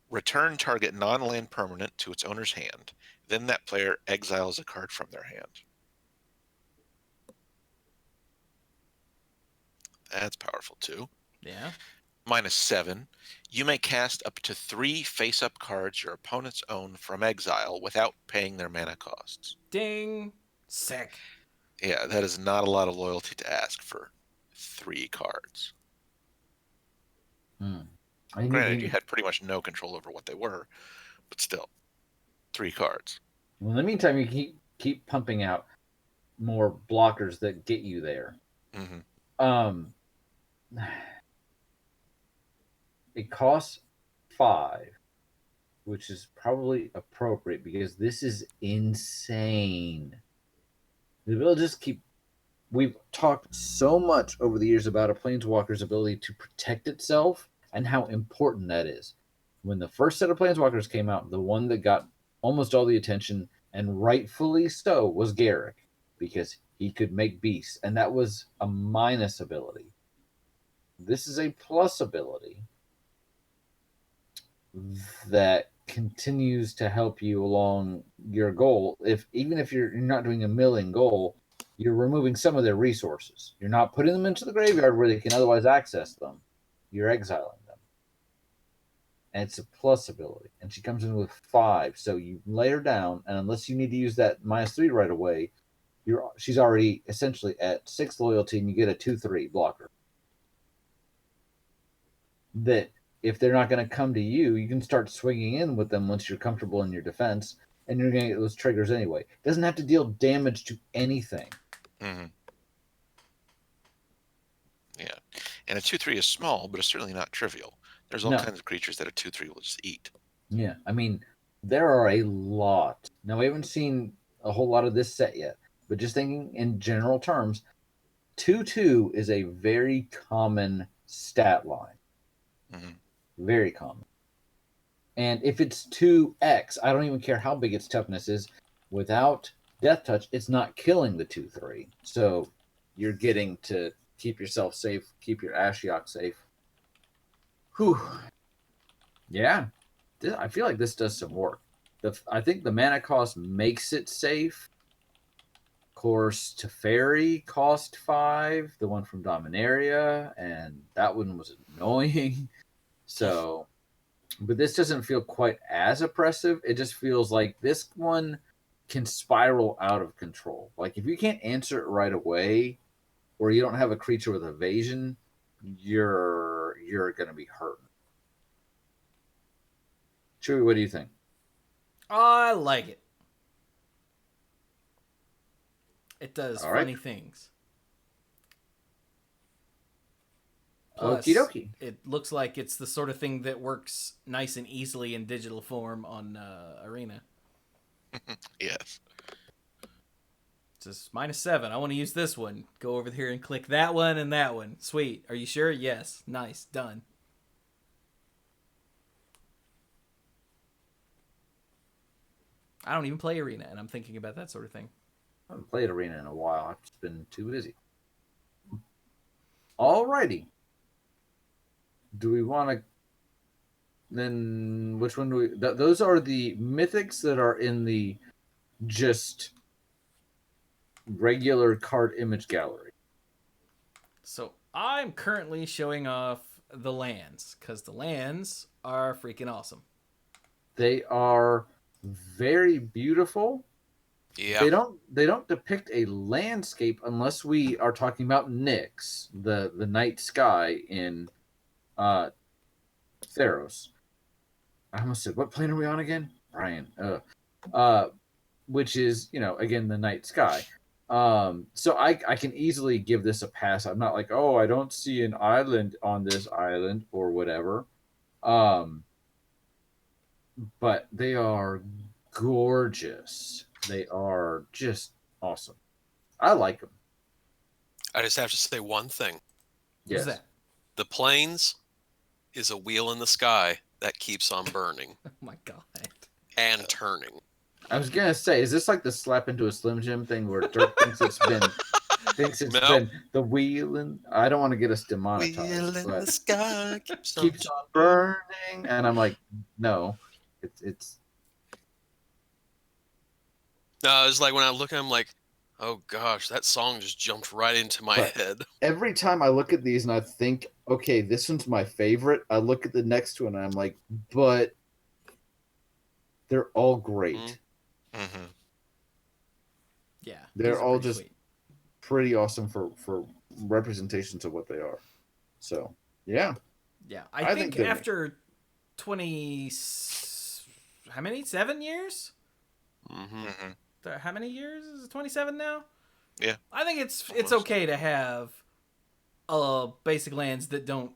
Return target non-land permanent to its owner's hand. Then that player exiles a card from their hand. That's powerful too. Yeah. -7. You may cast up to 3 face-up cards your opponents own from exile without paying their mana costs. Ding. Sick. Yeah, that is not a lot of loyalty to ask for 3 cards. Granted, you had pretty much no control over what they were, but still, 3 cards. Well, in the meantime, you keep pumping out more blockers that get you there. Mm-hmm. It costs 5, which is probably appropriate because this is insane. The ability just we've talked so much over the years about a planeswalker's ability to protect itself and how important that is. When the first set of planeswalkers came out, the one that got almost all the attention, and rightfully so, was Garrick, because he could make beasts, and that was a minus ability. This is a plus ability that continues to help you along your goal. Even if you're not doing a milling goal, you're removing some of their resources. You're not putting them into the graveyard where they can otherwise access them. You're exiling them. And it's a plus ability. And she comes in with 5. So you lay her down, and unless you need to use that -3 right away, she's already essentially at 6 loyalty, and you get a 2/3 blocker. That if they're not going to come to you, you can start swinging in with them once you're comfortable in your defense, and you're going to get those triggers anyway. It doesn't have to deal damage to anything. Mm-hmm. Yeah, and a 2/3 is small, but it's certainly not trivial. There's all kinds of creatures that a 2/3 will just eat. Yeah, I mean, there are a lot. Now, we haven't seen a whole lot of this set yet, but just thinking in general terms, 2/2 is a very common stat line. Mm-hmm. Very common. And if it's 2x, I don't even care how big its toughness is. Without Death Touch, it's not killing the 2/3. So you're getting to keep yourself safe, keep your Ashiok safe. Whew. Yeah. I feel like this does some work. I think the mana cost makes it safe. Of course, Teferi cost 5, the one from Dominaria, and that one was annoying. So, but this doesn't feel quite as oppressive. It just feels like this one can spiral out of control. Like if you can't answer it right away, or you don't have a creature with evasion, you're going to be hurting. Chewie, what do you think? I like it. It does All right. funny things. Plus, Okie dokie. it looks like it's the sort of thing that works nice and easily in digital form on Arena. Yes. It's just -7. I want to use this one. Go over here and click that one and that one. Sweet. Are you sure? Yes. Nice. Done. I don't even play Arena, and I'm thinking about that sort of thing. I haven't played Arena in a while. I've just been too busy. Alrighty. Do we want to... Then which one do we... those are the mythics that are in the just regular card image gallery. So I'm currently showing off the lands, because the lands are freaking awesome. They are very beautiful. Yeah. They don't depict a landscape unless we are talking about Nyx, the night sky in Theros. I almost said, what plane are we on again? Brian. Which is, again, the night sky. So I can easily give this a pass. I'm not like, oh, I don't see an island on this island or whatever. But they are gorgeous. They are just awesome. I like them. I just have to say one thing. What's that? The plains is a wheel in the sky that keeps on burning Oh my god. and turning. I was gonna say, is this like the slap into a Slim Jim thing where Dirk thinks it's been the wheel, and I don't want to get us demonetized. Wheel in the sky keeps on burning, and I'm like, no, it's. No, it's like when I look at him, like, oh gosh, that song just jumped right into my head. Every time I look at these and I think, okay, this one's my favorite, I look at the next one and I'm like, but they're all great. Mm-hmm. Yeah. They're all just sweet. pretty awesome for representations of what they are. So, yeah. Yeah. I think they're... after 20... How many? 7 years? Mm-hmm. How many years? Is it 27 now? Yeah. I think it's okay to have basic lands that don't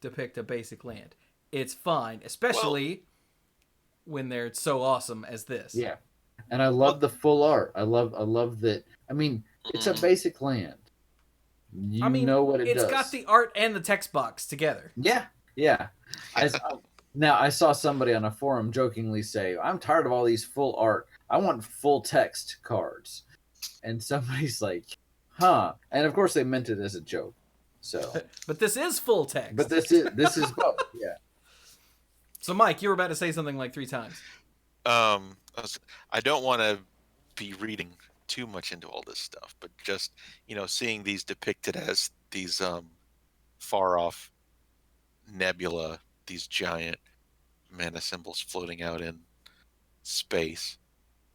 depict a basic land. It's fine, especially when they're so awesome as this. Yeah. And I love the full art. I love that. I mean, it's a basic land. You know what it does. It's got the art and the text box together. Yeah. Yeah. Now, I saw somebody on a forum jokingly say, I'm tired of all these full art. I want full text cards. And somebody's like, huh. And of course they meant it as a joke. So But this is full text. But this is both, yeah. So Mike, you were about to say something like 3 times. I don't want to be reading too much into all this stuff, but just, seeing these depicted as these far off nebula, these giant mana symbols floating out in space.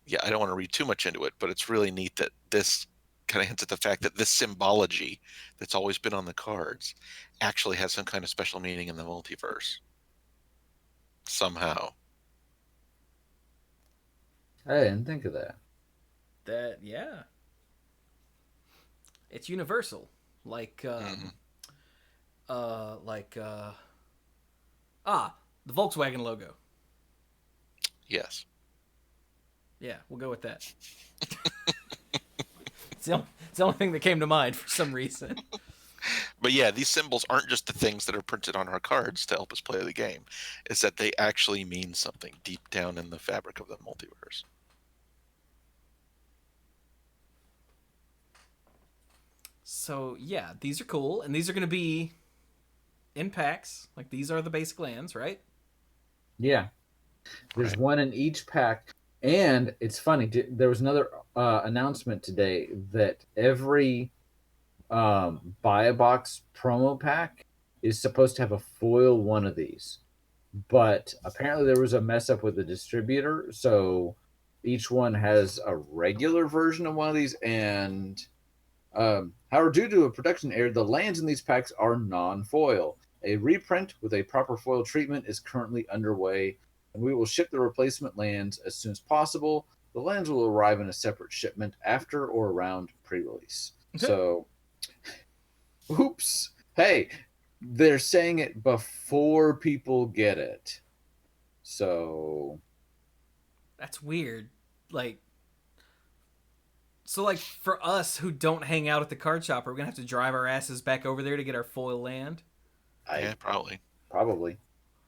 Yeah, I don't want to read too much into it, but it's really neat that this kind of hints at the fact that this symbology that's always been on the cards actually has some kind of special meaning in the multiverse somehow. I didn't think of that. That yeah. It's universal. Like the Volkswagen logo. Yes. Yeah, we'll go with that. It's the only thing that came to mind for some reason. But yeah, these symbols aren't just the things that are printed on our cards to help us play the game. It's that they actually mean something deep down in the fabric of the multiverse. So yeah, these are cool, and these are going to be in packs. Like these are the basic lands, right? Yeah. There's Right. one in each pack. And it's funny, there was another announcement today that every buy a box promo pack is supposed to have a foil one of these. But apparently there was a mess up with the distributor, so each one has a regular version of one of these. And however, due to a production error, the lands in these packs are non-foil. A reprint with a proper foil treatment is currently underway, and we will ship the replacement lands as soon as possible. The lands will arrive in a separate shipment after or around pre-release. So, oops. Hey, they're saying it before people get it. So, That's weird. Like, so like for us who don't hang out at the card shop, are we gonna have to drive our asses back over there to get our foil land? Yeah, probably. Probably.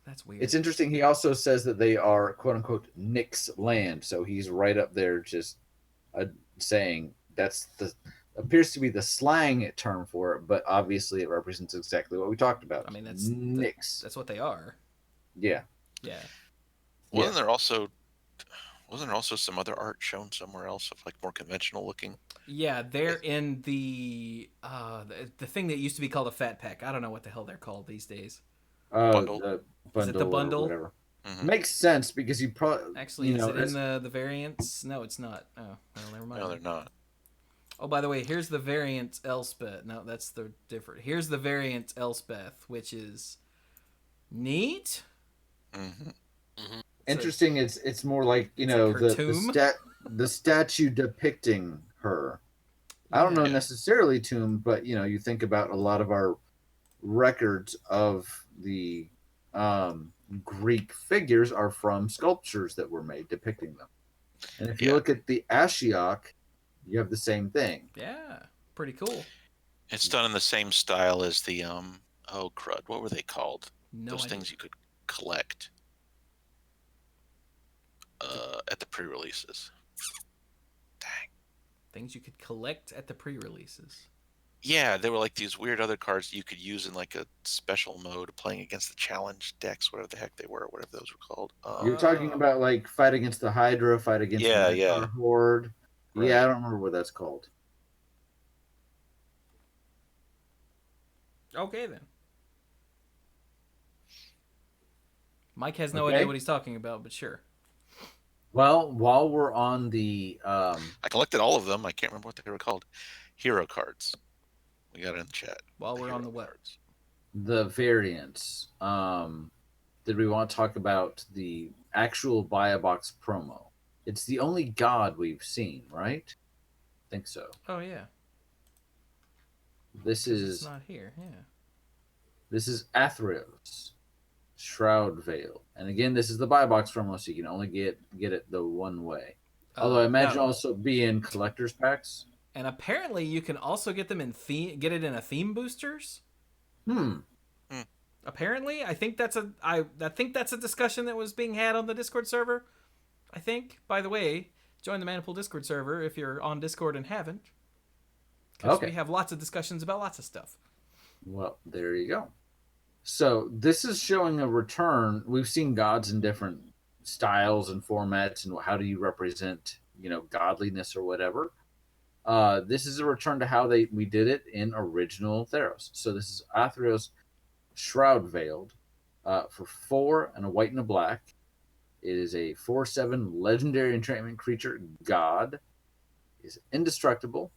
That's weird. It's interesting. He also says that they are "quote unquote" Nick's land, so he's right up there, just saying that's the appears to be the slang term for it, but obviously it represents exactly what we talked about. I mean, that's Nick's. That's what they are. Yeah. Yeah. Wasn't there also some other art shown somewhere else of like more conventional looking? Yeah, they're in the thing that used to be called a fat pack. I don't know what the hell they're called these days. Bundle? The Is it the or bundle? whatever. Mhm. Makes sense because you probably Actually, is it in the variants? No, it's not. Oh, well, never mind. No, they're not. Oh, by the way, here's the variant Elspeth. No, that's the different. Here's the variant Elspeth, which is neat. Mm-hmm. interesting. It's more like It's like her tomb? the statue depicting her. I don't know Yeah. necessarily tomb, but you think about a lot of our records of the Greek figures are from sculptures that were made depicting them. And if you Yeah. look at the Ashiok, you have the same thing. Yeah, pretty cool. It's done in the same style as the oh crud, what were they called? No Those idea. things you could collect at the pre-releases. Dang. Things you could collect at the pre-releases. Yeah, they were like these weird other cards you could use in like a special mode playing against the challenge decks, whatever the heck they were, whatever those were called. You're talking about like fight against the Hydra, fight against the Minotaur Horde. Right. Yeah, I don't remember what that's called. Okay then. Mike has no Okay. idea what he's talking about, but sure. Well, while we're on the I collected all of them. I can't remember what they were called. Hero cards. We got it in the chat. While we're on the Hero what? cards. the variants, did we want to talk about the actual buy a box promo? It's the only god we've seen, right? I think so. Oh yeah. This It's is not here. Yeah. Athreos Shroud Veil, and again, this is the buy box promo, so you can only get it the one way. Although I imagine no. also be in collector's packs. And apparently you can also get them in get it in a theme boosters. Apparently, I think that's a discussion that was being had on the Discord server. I think. By the way, join the Manipool Discord server if you're on Discord and haven't. Because we have lots of discussions about lots of stuff. Well, there you go. So this is showing a return. We've seen gods in different styles and formats, and how do you represent, godliness or whatever. This is a return to how we did it in original Theros. So this is Athreos Shroud Veiled for 4 and a white and a black. It is a 4/7 legendary enchantment creature. God is indestructible.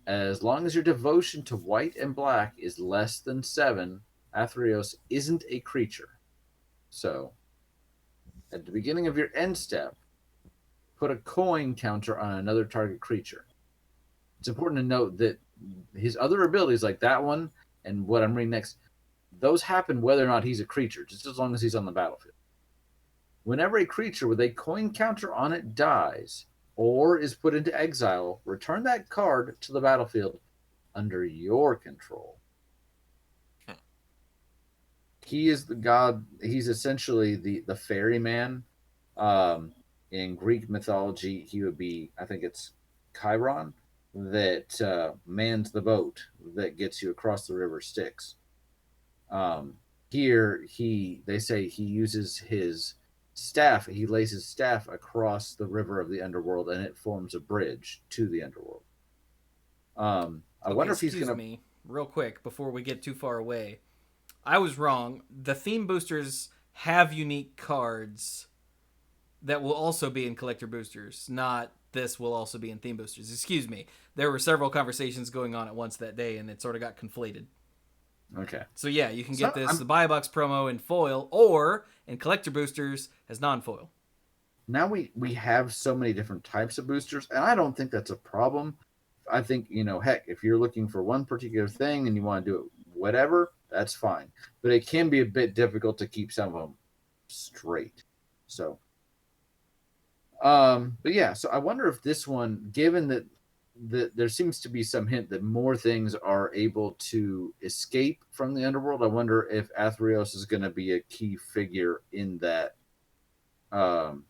As long as your devotion to white and black is less than 7, Athreos isn't a creature. So, at the beginning of your end step, put a coin counter on another target creature. It's important to note that his other abilities, like that one and what I'm reading next, those happen whether or not he's a creature, just as long as he's on the battlefield. Whenever a creature with a coin counter on it dies or is put into exile, return that card to the battlefield under your control. He is the god. He's essentially the ferryman. In Greek mythology, he would be, I think it's Chiron, that mans the boat that gets you across the river Styx. Here, they say he uses his staff. He lays his staff across the river of the underworld, and it forms a bridge to the underworld. I wonder if he's excuse gonna. me, real quick before we get too far away. I was wrong. The theme boosters have unique cards that will also be in collector boosters. Not this will also be in theme boosters. Excuse me. There were several conversations going on at once that day, and it sort of got conflated. Okay. So yeah, you can get the buy box promo in foil or in collector boosters as non-foil. Now we have so many different types of boosters, and I don't think that's a problem. I think, heck, if you're looking for one particular thing and you want to do it whatever, that's fine. But it can be a bit difficult to keep some of them straight. So, but yeah, so I wonder if this one, given that there seems to be some hint that more things are able to escape from the underworld, I wonder if Athreos is going to be a key figure in that, in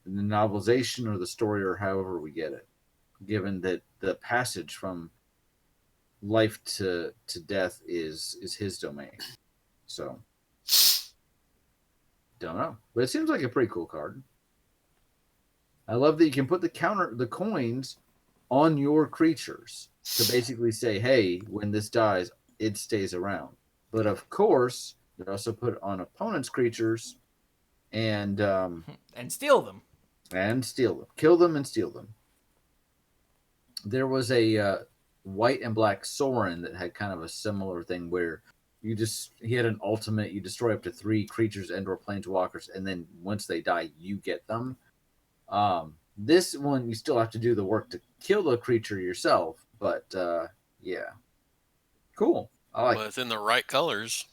the novelization or the story or however we get it, given that the passage from life to death is his domain. So, don't know. But it seems like a pretty cool card. I love that you can put the coins on your creatures to basically say, hey, when this dies, it stays around. But of course, they're also put on opponents' creatures and steal them. And steal them. Kill them and steal them. There was a white and black Sorin that had kind of a similar thing where he had an ultimate, you destroy up to 3 creatures and or planeswalkers, and then once they die, you get them. This one, you still have to do the work to kill the creature yourself, but yeah. Cool. I like But in the right colors.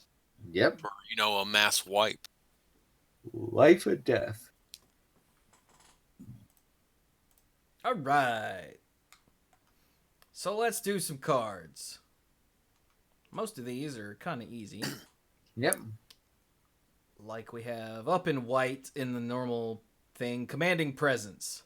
Yep. For, a mass wipe. Life or death. All right. So let's do some cards. Most of these are kind of easy. Yep. Like we have up in white in the normal thing, Commanding Presence.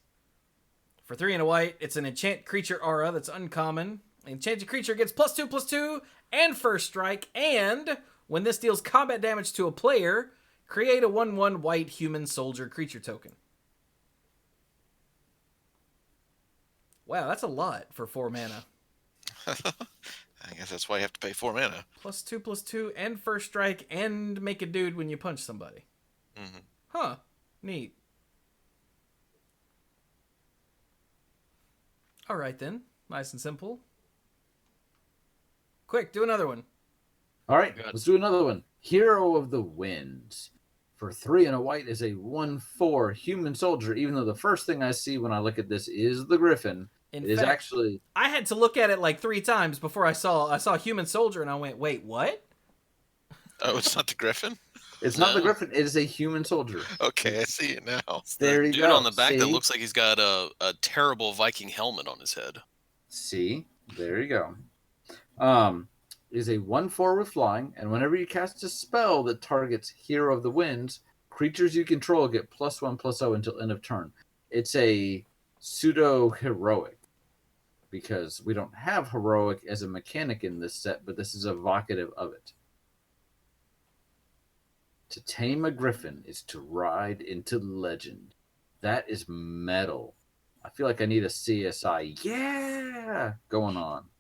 For 3 and a white, it's an enchant creature aura that's uncommon. Enchanted creature gets +2/+2 and first strike, and when this deals combat damage to a player, create a 1/1 white human soldier creature token. Wow, that's a lot for 4 mana. I guess that's why you have to pay 4 mana. +2/+2 and first strike and make a dude when you punch somebody. Mm-hmm. Huh. Neat. All right then. Nice and simple. Quick, do another one. All right, Good. Let's do another one. Hero of the Winds. For 3 and a white is a 1/4 human soldier, even though the first thing I see when I look at this is the Griffin. In It is fact, actually... I had to look at it like 3 times before I saw human soldier and I went, wait, what? Oh, it's not the Griffin? It's not the Griffin. It is a human soldier. Okay, I see it now. It's There the you dude go. on the back that See? looks like he's got a terrible Viking helmet on his head. See? There you go. Is a 1/4 with flying, and whenever you cast a spell that targets Hero of the Winds, creatures you control get +1/+0 until end of turn. It's a pseudo-heroic, because we don't have heroic as a mechanic in this set, but this is evocative of it. To tame a griffin is to ride into legend. That is metal. I feel like I need a CSI. Yeah! Going on.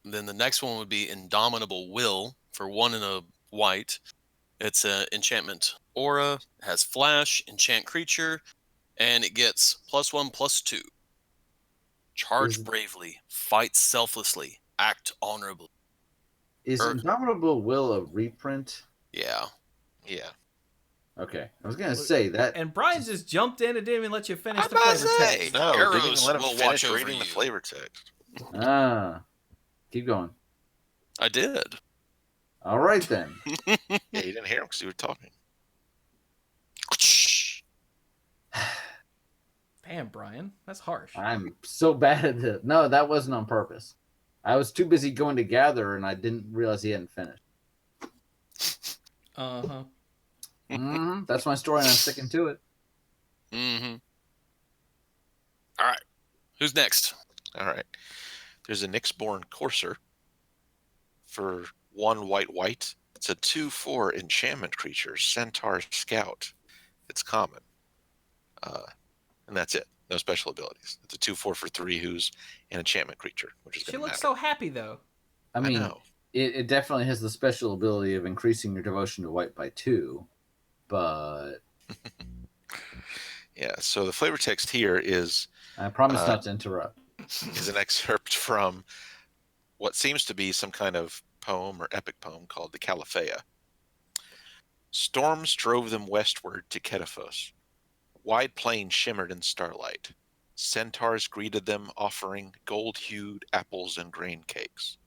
Then the next one would be Indomitable Will for 1 and a white. It's an enchantment aura, has flash, enchant creature. and it gets +1/+2. Charge Is- bravely, fight selflessly, act honorably. Is Or- Indomitable Will a reprint? Yeah. Yeah. Okay, I was gonna say that. And Brian just jumped in and didn't even let you finish I'm the about to flavor say. text. No, didn't even Arrows let him will finish watch over reading the you. flavor text. Keep going. I did. All right then. Yeah, you didn't hear him because you were talking. Damn, Brian, that's harsh. I'm so bad at it. No, that wasn't on purpose. I was too busy going to gather, and I didn't realize he hadn't finished. Uh-huh. That's my story, and I'm sticking to it. Mm-hmm. All right. Who's next? All right. There's a Nyxborn Courser for 1 white. It's a 2/4 enchantment creature, Centaur Scout. It's common. And that's it. No special abilities. It's a 2/4 for 3 who's an enchantment creature, which is She going to looks matter. so happy, though. I mean, know. it definitely has the special ability of increasing your devotion to white by 2, but Yeah, so the flavor text here is I promise not to interrupt. an excerpt from what seems to be some kind of poem or epic poem called the Caliphaea. Storms drove them westward to Ketefos. Wide plains shimmered in starlight. Centaurs greeted them, offering gold-hued apples and grain cakes.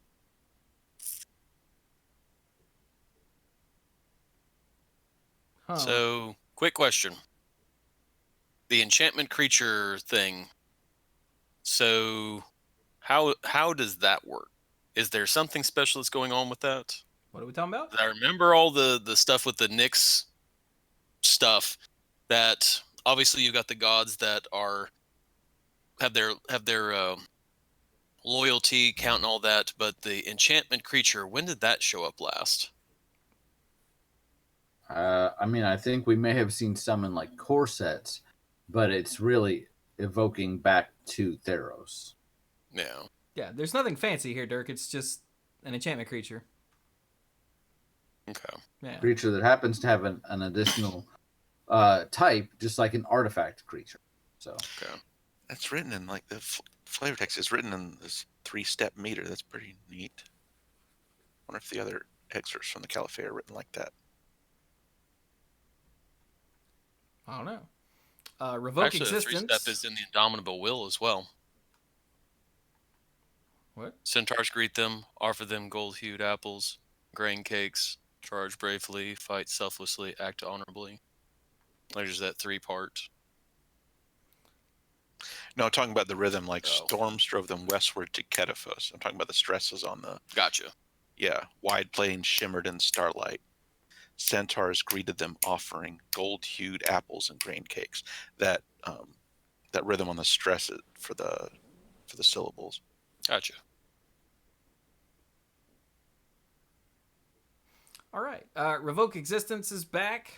Huh. So, quick question. The enchantment creature thing. So, how does that work? Is there something special that's going on with that? What are we talking about? I remember all the stuff with the Nyx stuff. That obviously you've got the gods that have their loyalty count and all that, but the enchantment creature, when did that show up last? I mean, I think we may have seen some in like core sets, but it's really evoking back to Theros. Yeah. Yeah, there's nothing fancy here, Dirk. It's just an enchantment creature. Okay. Yeah. Creature that happens to have an additional type, just like an artifact creature. So Okay. That's written in like the flavor text is written in this 3-step meter. That's pretty neat. I wonder if the other excerpts from the Caliphaea are written like that. I don't know. Revoke Actually, existence. the 3-step is in the Indomitable Will as well. What? Centaurs greet them, offer them gold-hued apples, grain cakes, charge bravely, fight selflessly, act honorably. There's that 3-part. No, I'm talking about the rhythm, like Oh. storms drove them westward to Ketefos. I'm talking about the stresses on the, Gotcha. wide plains shimmered in starlight. Centaurs greeted them, offering gold-hued apples and grain cakes. That rhythm on the stress for the syllables. Gotcha. All right. Revoke existence is back.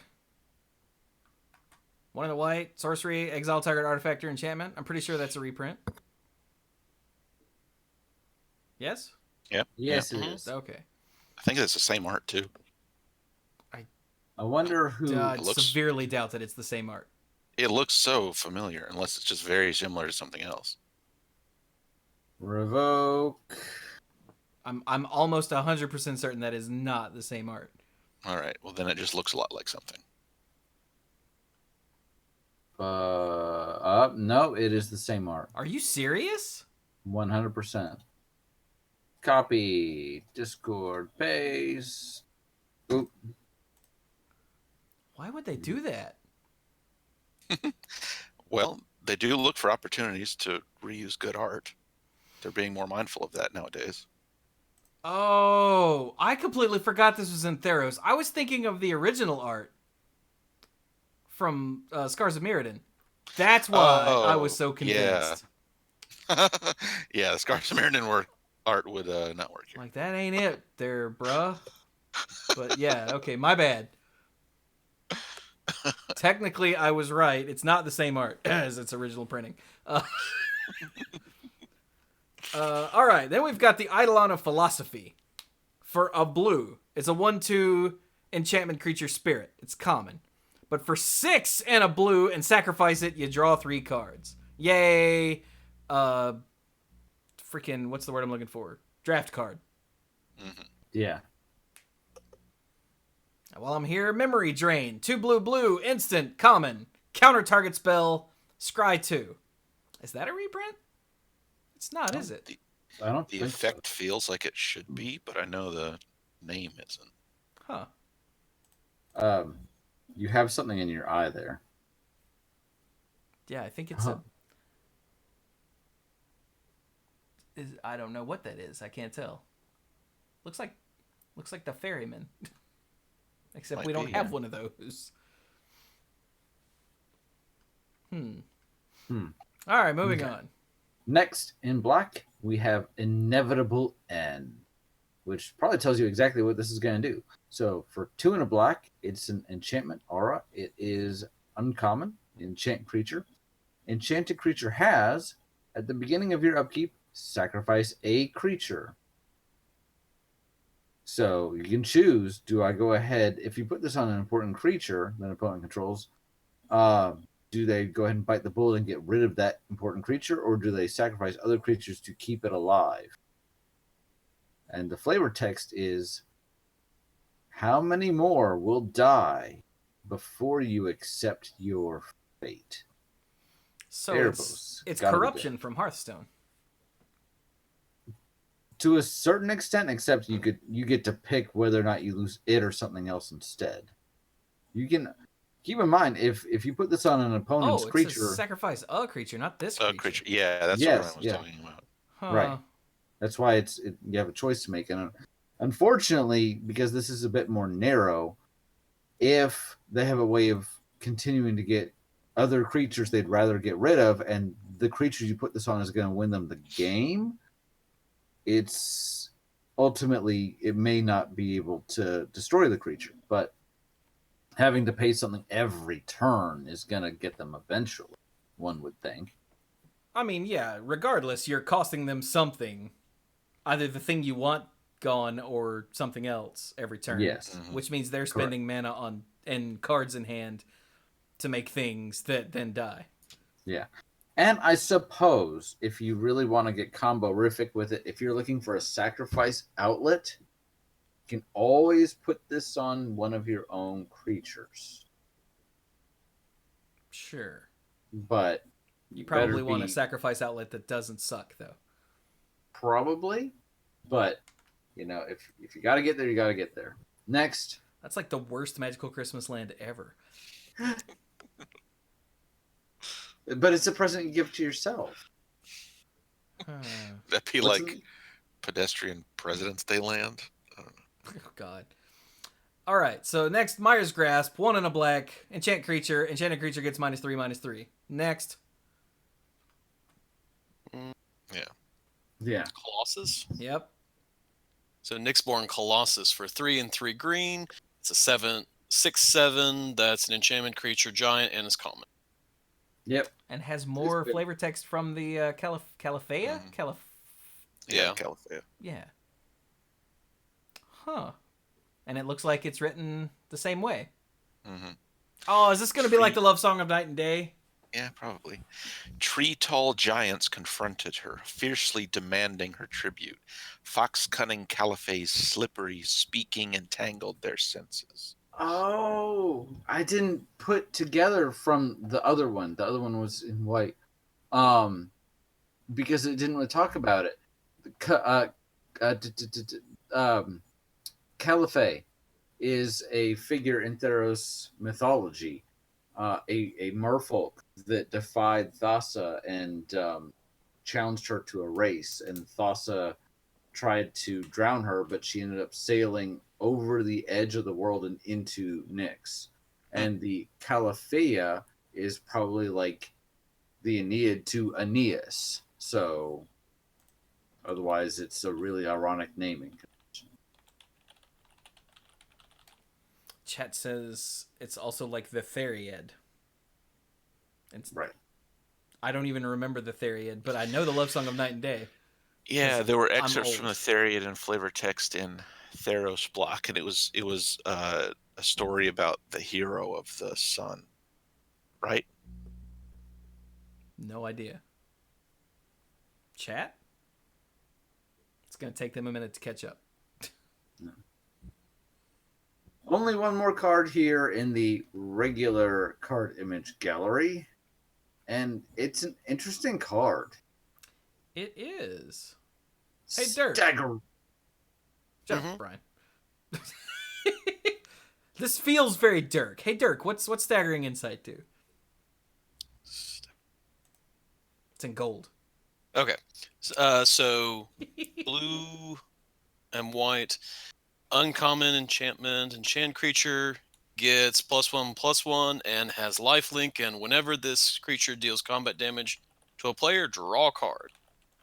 1 in the white. Sorcery, exile target artifact or enchantment. I'm pretty sure that's a reprint. Yes? Yep. yes, Yep. it is. Okay. I think it's the same art too. I wonder who. looks- Severely doubt that it's the same art. It looks so familiar, unless it's just very similar to something else. Revoke. I'm almost 100% certain that is not the same art. All right. Well, then it just looks a lot like something. No, it is the same art. Are you serious? 100%. Copy. Discord. Paste. Oop. Why would they do that? Well, they do look for opportunities to reuse good art. They're being more mindful of that nowadays. Oh, I completely forgot this was in Theros. I was thinking of the original art from Scars of Mirrodin. That's why I was so convinced. Yeah, the Scars of Mirrodin art would not work here. Like, that ain't it there, bruh. But yeah, okay, my bad. Technically, I was right. It's not the same art as its original printing. All right, then we've got the Eidolon of Philosophy. For a blue, it's a 1/2 enchantment creature spirit. It's common. but for 6 and a blue and sacrifice it, you draw 3 cards. Yay! Freaking, what's the word I'm looking for? Draft card. Mhm. Yeah. While I'm here, Memory Drain. 2 blue, instant, common. Counter target spell, Scry 2. Is that a reprint? It's not, is it? I don't The think effect feels like it should be, but I know the name isn't. Huh. so. You have something in your eye there. Yeah, I think it's I don't know what that is. I can't tell. Looks like the ferryman. Except Might we don't be, have yeah. one of those. All right, moving on. Next, in black, we have Inevitable End, which probably tells you exactly what this is going to do. So for 2 and a black, it's an enchantment aura. It is uncommon, enchant creature. Enchanted creature has, at the beginning of your upkeep, sacrifice a creature. So you can choose, do I go ahead, if you put this on an important creature that an opponent controls, do they go ahead and bite the bullet and get rid of that important creature, or do they sacrifice other creatures to keep it alive? And the flavor text is, how many more will die before you accept your fate? So Erebos, it's gotta be corruption from Hearthstone. To a certain extent, except you get to pick whether or not you lose it or something else instead. You can keep in mind if you put this on an opponent's Oh, it creature, says sacrifice a creature, not this creature. Yeah, that's Yes, what I was yeah. talking about. Huh. Right. That's why you have a choice to make. And unfortunately, because this is a bit more narrow, if they have a way of continuing to get other creatures they'd rather get rid of, and the creatures you put this on is going to win them the game, it's ultimately, it may not be able to destroy the creature, but having to pay something every turn is going to get them eventually, one would think. I mean, yeah, regardless, you're costing them something. Either the thing you want gone or something else every turn. Yes. Mhm. Which means they're spending mana on and cards in hand to make things that then die. Yeah. And I suppose if you really want to get combo-rific with it, if you're looking for a sacrifice outlet, you can always put this on one of your own creatures. Sure. But You probably better want a be- sacrifice outlet that doesn't suck, though. Probably. But, if you got to get there, you got to get there. Next. That's like the worst Magical Christmas land ever. But it's a present you give to yourself. That'd be What's like pedestrian President's Day land. Oh, God. All right, so next, Mire's Grasp, 1 and a black, enchant creature. Enchanted creature gets -3/-3. Next. Yeah. Colossus. Yep. So Nyxborn Colossus for 3 and 3 green. It's a 6/7. That's an enchantment creature, giant, and it's common. Yep. And has more good. flavor text from the Calafea? Mhm. Yeah. Calafia. Yeah. Huh. And it looks like it's written the same way. Mm-hmm. Oh, is this going to be like the love song of Night and Day? Yeah, probably. Tree-tall giants confronted her, fiercely demanding her tribute. Fox-cunning Calafes, slippery, speaking, entangled their senses. Oh, I didn't put together from the other one. The other one was in white. Because it didn't really talk about it. Caliphate is a figure in Theros mythology, a merfolk that defied Thassa and challenged her to a race, and Thassa tried to drown her, but she ended up sailing over the edge of the world and into Nyx. And the Calafea is probably like the Aeneid to Aeneas. So otherwise it's a really ironic naming. Chat says it's also like the Theriad. Right. I don't even remember the Theriad, but I know the love song of Night and Day. Yeah, there were I'm excerpts from the old. Theriad and flavor text in Theros block, and it was a story about the hero of the sun, right? No idea. Chat? It's going to take them a minute to catch up. Only one more card here in the regular card image gallery, and it's an interesting card. It is. Hey, Dirk. Stagger. Shut up, Brian. This feels very Dirk. Hey, Dirk, what's Staggering Insight do? It's in gold. Okay. So blue and white. Uncommon enchantment. Enchant creature gets +1/+1 and has lifelink, and whenever this creature deals combat damage to a player, draw a card.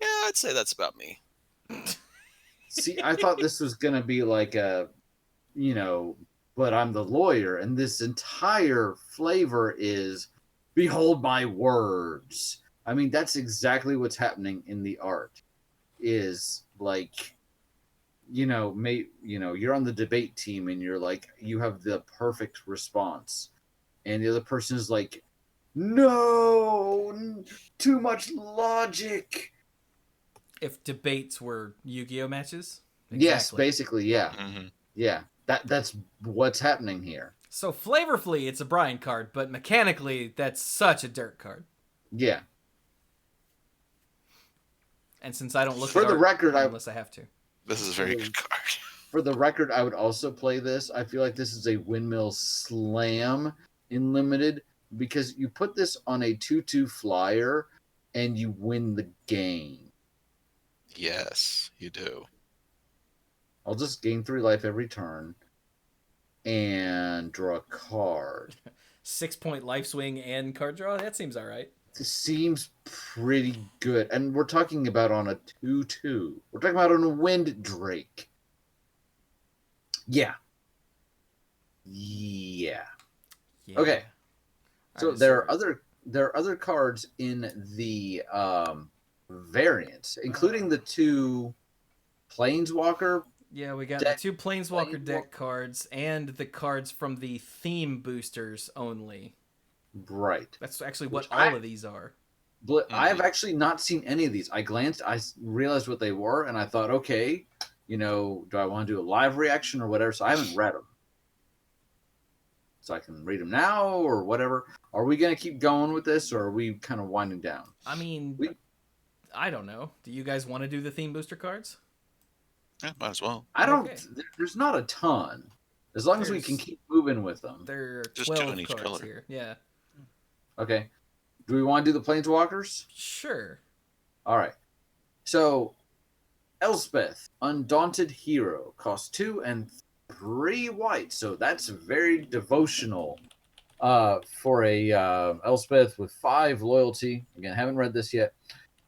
Yeah, I'd say that's about me. See, I thought this was going to be like a, but I'm the lawyer, and this entire flavor is, behold my words. I mean, that's exactly what's happening in the art. Is like, you're on the debate team, and you're like, you have the perfect response, and the other person is like, no, too much logic. If debates were Yu-Gi-Oh matches? Exactly. Yes, basically, yeah. Mm-hmm. Yeah, that's what's happening here. So flavorfully, it's a Brian card, but mechanically, that's such a Dirk card. Yeah. And since I don't look for at the art record, unless I have to. This is a very good card. For the record, I would also play this. I feel like this is a windmill slam in limited, because you put this on a 2/2 flyer and you win the game. Yes, you do. I'll just gain 3 life every turn and draw a card. 6-point life swing and card draw? That seems alright. This seems pretty good. And we're talking about on a 2/2. We're talking about on a Wind Drake. Yeah. Okay. So there are other cards in the variants, including the 2 Planeswalker. Yeah, we got the 2 Planeswalker deck cards and the cards from the theme boosters only. Right. That's actually what all of these are. I've actually not seen any of these. I glanced, I realized what they were, and I thought, okay, do I want to do a live reaction or whatever? So I haven't read them. So I can read them now or whatever. Are we going to keep going with this, or are we kind of winding down? I mean, I don't know. Do you guys want to do the theme booster cards? Yeah, might as well. I don't. Okay. There's not a ton. As long as we can keep moving with them. There are just 12 2 in each cards color. Here. Yeah. Okay. Do we want to do the Planeswalkers? Sure. All right. So, Elspeth, Undaunted Hero, costs 2 and 3 white. So that's very devotional for a Elspeth with 5 loyalty. Again, haven't read this yet.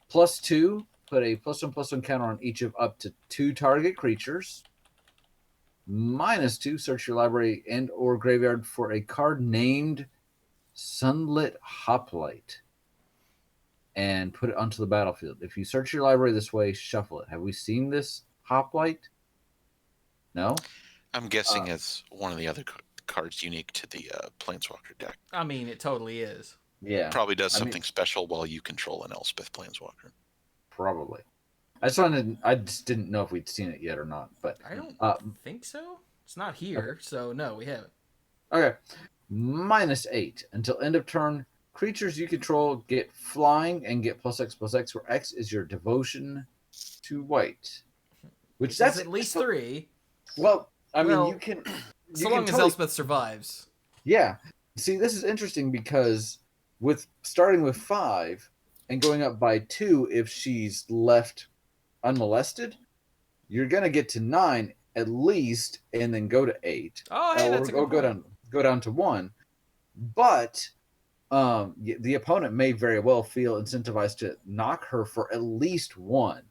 +2, put a +1/+1 counter on each of up to 2 target creatures. -2, search your library and or graveyard for a card named Sunlit Hoplite and put it onto the battlefield. If you search your library this way, shuffle it. Have we seen this Hoplite? No? I'm guessing it's one of the other cards unique to the Planeswalker deck. I mean, it totally is. Yeah. Probably does something special while you control an Elspeth Planeswalker. Probably. I just didn't know if we'd seen it yet or not. But I don't think so. It's not here, so no, we haven't. Okay. -8. Until end of turn, creatures you control get flying and get +X/+X, where X is your devotion to white. Which that's at least 3. Well, I mean, you can... So long as Elspeth survives. Yeah. See, this is interesting because with starting with 5 and going up by 2, if she's left unmolested, you're going to get to 9 at least and then go to 8. Oh, hey, that's a good point. Go down to 1. But the opponent may very well feel incentivized to knock her for at least 1.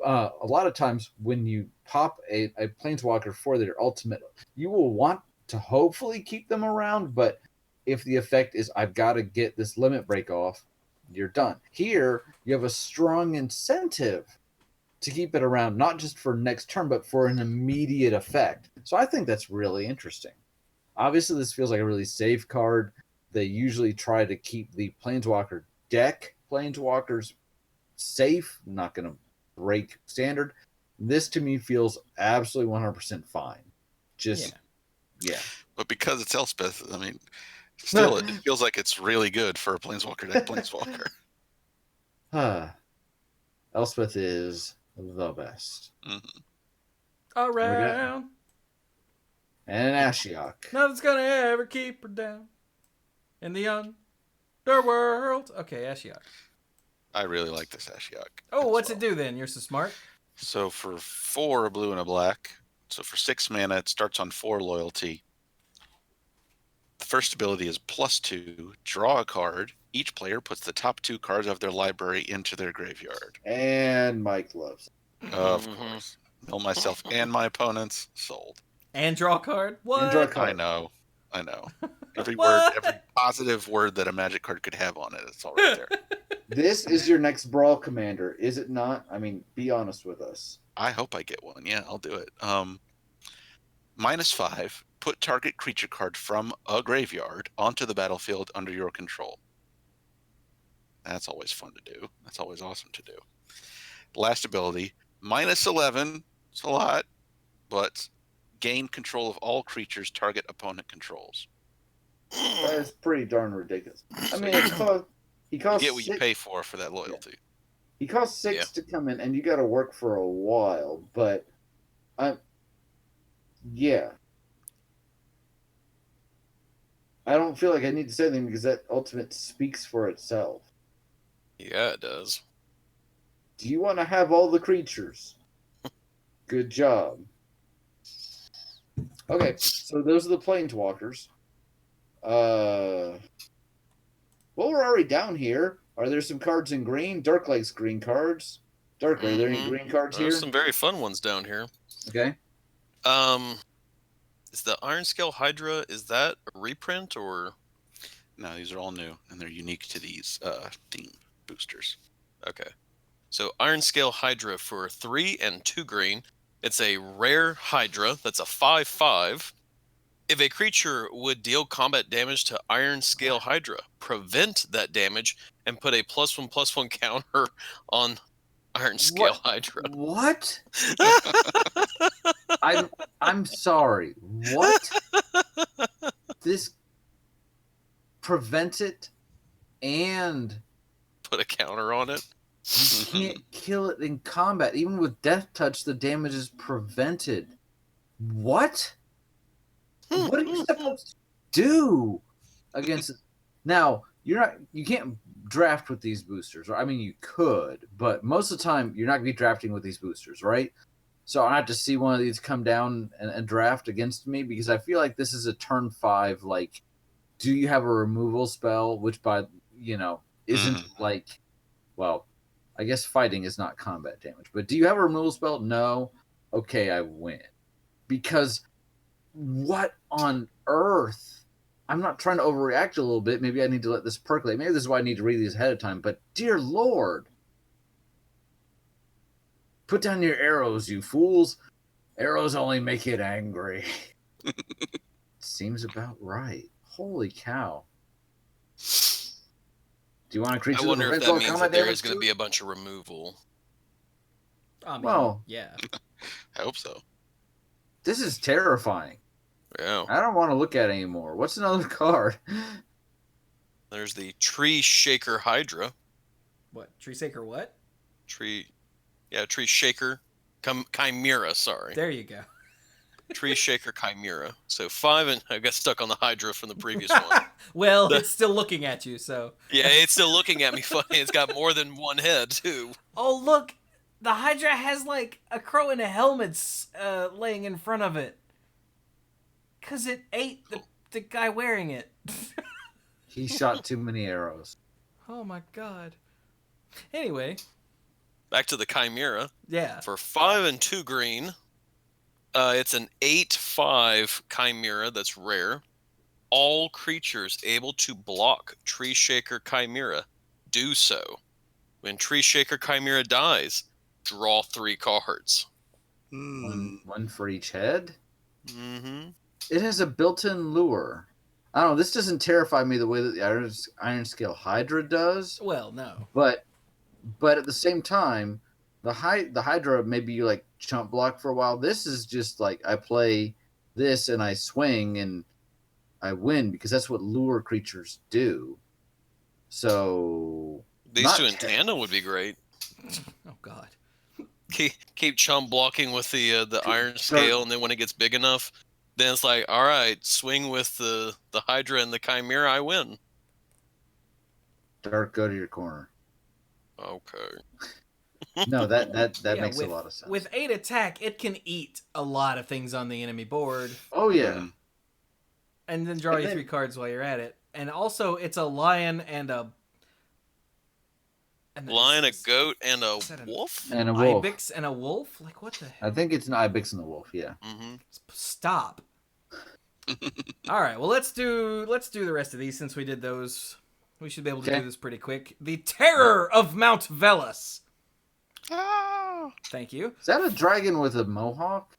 A lot of times when you pop a Planeswalker for their ultimate, you will want to hopefully keep them around, but if the effect is I've got to get this limit break off, you're done. Here, you have a strong incentive to keep it around, not just for next turn, but for an immediate effect. So I think that's really interesting. obviously this feels like a really safe card. They usually try to keep the Planeswalker deck Planeswalkers safe, not going to break standard. This to me feels absolutely 100% fine. Just, yeah. But because it's Elspeth, I mean, still, it feels like it's really good for a Planeswalker deck Planeswalker. Elspeth is the best. Around. And an Ashiok. Nothing's gonna ever keep her down. In the underworld. Okay, Ashiok. I really like this Ashiok. Oh, what's it do then? You're so smart. So for 4, a blue and a black. So for 6 mana, it starts on 4 loyalty. The first ability is +2. Draw a card. Each player puts the top 2 cards of their library into their graveyard. And Mike loves it. Of course. Mill myself and my opponents. Sold. And draw a card? What? And draw a card. I know. Every word, every positive word that a Magic card could have on it, it's all right there. This is your next Brawl commander, is it not? I mean, be honest with us. I hope I get one. Yeah, I'll do it. -5. Put target creature card from a graveyard onto the battlefield under your control. That's always fun to do. That's always awesome to do. Last ability, -11. It's a lot, but gain control of all creatures target opponent controls. That is pretty darn ridiculous. I mean, he You costs get what you 6, pay for that loyalty. he costs 6 to come in, and you got to work for a while. But, yeah, I don't feel like I need to say anything because that ultimate speaks for itself. Yeah, it does. Do you want to have all the creatures? Good job. Okay, so those are the Planeswalkers. Well, we're already down here. Are there some cards in green? Dark likes green cards. Dark, are there any green cards here? There's some very fun ones down here. Okay. Is the Iron Scale Hydra, is that a reprint or? No, these are all new, and they're unique to these theme boosters. Okay. So Iron Scale Hydra for 3 and 2 green. It's a rare Hydra that's a 5/5. If a creature would deal combat damage to Iron Scale Hydra, prevent that damage and put a +1/+1 counter on Iron Scale Hydra. What? I'm sorry. What? This prevents it and Put a counter on it. you can't kill it in combat. Even with Death Touch, the damage is prevented. What? What are you supposed to do against it? Now, you can't draft with these boosters. I mean, you could, but most of the time, you're not going to be drafting with these boosters, right? So I have to see one of these come down and draft against me because I feel like this is a turn 5, like, do you have a removal spell, which isn't like, well, I guess fighting is not combat damage, but do you have a removal spell? No. Okay, I win. Because what on earth? I'm not trying to overreact a little bit. Maybe I need to let this percolate. Maybe this is why I need to read these ahead of time. But dear Lord, put down your arrows, you fools. Arrows only make it angry. Seems about right. Holy cow. Do you want a creature? I wonder if that means that there is going to be a bunch of removal. I mean, well, yeah. I hope so. This is terrifying. Yeah. I don't want to look at it anymore. What's another card? There's the Tree Shaker Hydra. What? Tree Shaker what? Tree Shaker Chimera, sorry. There you go. Tree Shaker Chimera. So 5 and I got stuck on the Hydra from the previous one. Well, it's still looking at you, so. Yeah, it's still looking at me funny. It's got more than one head, too. Oh, look. The Hydra has, like, a crow in a helmet laying in front of it. Because it ate the guy wearing it. He shot too many arrows. Oh, my God. Anyway. Back to the Chimera. Yeah. For 5 and 2 green, it's an 8/5 Chimera that's rare. All creatures able to block Tree Shaker Chimera do so. When Tree Shaker Chimera dies, draw 3 cards. One for each head? Mm-hmm. it has a built-in lure. I don't know. This doesn't terrify me the way that the Iron Scale Hydra does. Well, no. But at the same time, the Hydra, maybe you like chump block for a while. This is just like I play this and I swing and I win because that's what lure creatures do. So These two in tandem would be great. Oh God. Keep chum blocking with the iron scale, and then when it gets big enough, then it's like, all right, swing with the Hydra and the Chimera, I win. Dark, go to your corner. Okay. No, that Yeah, makes a lot of sense. With 8 attack, it can eat a lot of things on the enemy board. Oh yeah. And then draw And you then- 3 cards while you're at it. And also, it's a lion and a... Lion, a goat, and a is that an wolf? And a wolf. Ibex and a wolf? Like, what the heck? I think it's an ibex and a wolf. Yeah. Mm-hmm. Stop. All right, well, let's do the rest of these since we did those. We should be able to Okay. do this pretty quick. The Terror of Mount Velas. Ah. Thank you. Is that a dragon with a mohawk?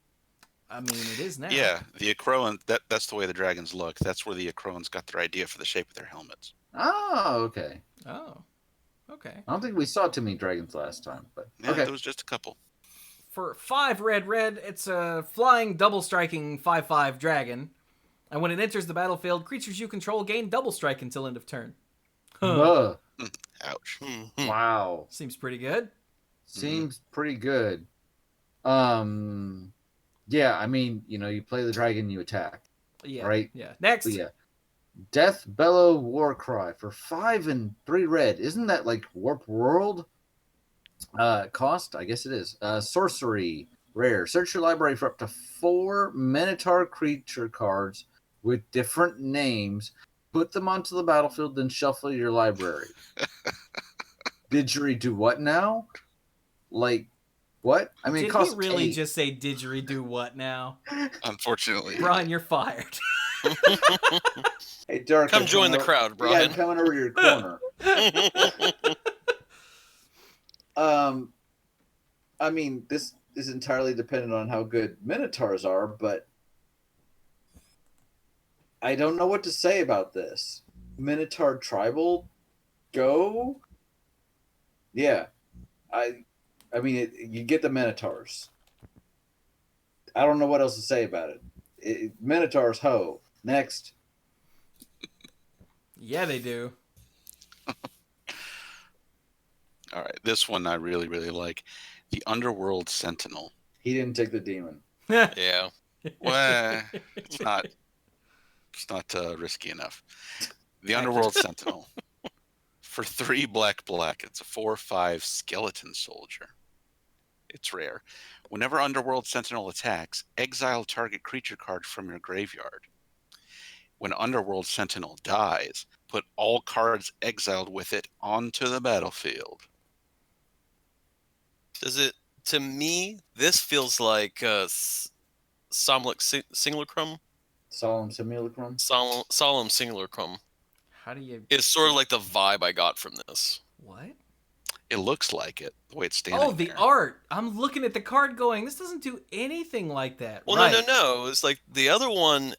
I mean, it is now. Yeah, the Acroan, that's the way the dragons look. That's where the Acroans got their idea for the shape of their helmets. Oh, okay. Oh, okay. I don't think we saw too many dragons last time, but Yeah, okay. there was just a couple. For 5 red, it's a flying, double striking 5/5 dragon. And when it enters the battlefield, creatures you control gain double strike until end of turn. Huh. Ouch. Mm-hmm. Wow. Seems pretty good. Seems pretty good. Yeah, I mean, you play the dragon, you attack. Yeah. Right. Yeah. Next. But yeah. Death Bellow War Cry for 5 and 3 red. Isn't that like Warp World? Cost? I guess it is. Sorcery. Rare. Search your library for up to 4 Minotaur creature cards with different names. Put them onto the battlefield, then shuffle your library. Didgeridoo what now? Like, what? I mean, Did it costs he really 8. just say didgeridoo what now? Unfortunately. Brian, you're fired. Hey, Dark, Come join the crowd, Yeah, Brian. I'm coming over to your corner. I mean, this is entirely dependent on how good Minotaurs are, but I don't know what to say about this. Minotaur Tribal, go? Yeah, I mean, you get the Minotaurs. I don't know what else to say about it. Minotaurs, ho. Next. Yeah, they do. All right, this one I really, really like. The Underworld Sentinel. He didn't take the demon. Yeah. Well, it's not risky enough. The Underworld Sentinel. For 3 black, it's a 4/5 skeleton soldier. It's rare. Whenever Underworld Sentinel attacks, exile target creature card from your graveyard. When Underworld Sentinel dies, put all cards exiled with it onto the battlefield. Does it? To me, this feels like Somnic Simulacrum. Solemn Simulacrum. Solemn Simulacrum. How do you... It's sort of like the vibe I got from this. What? It looks like it, the way it's standing Oh, the there. art. I'm looking at the card going, this doesn't do anything like that. Well, right. no. It's like the other one,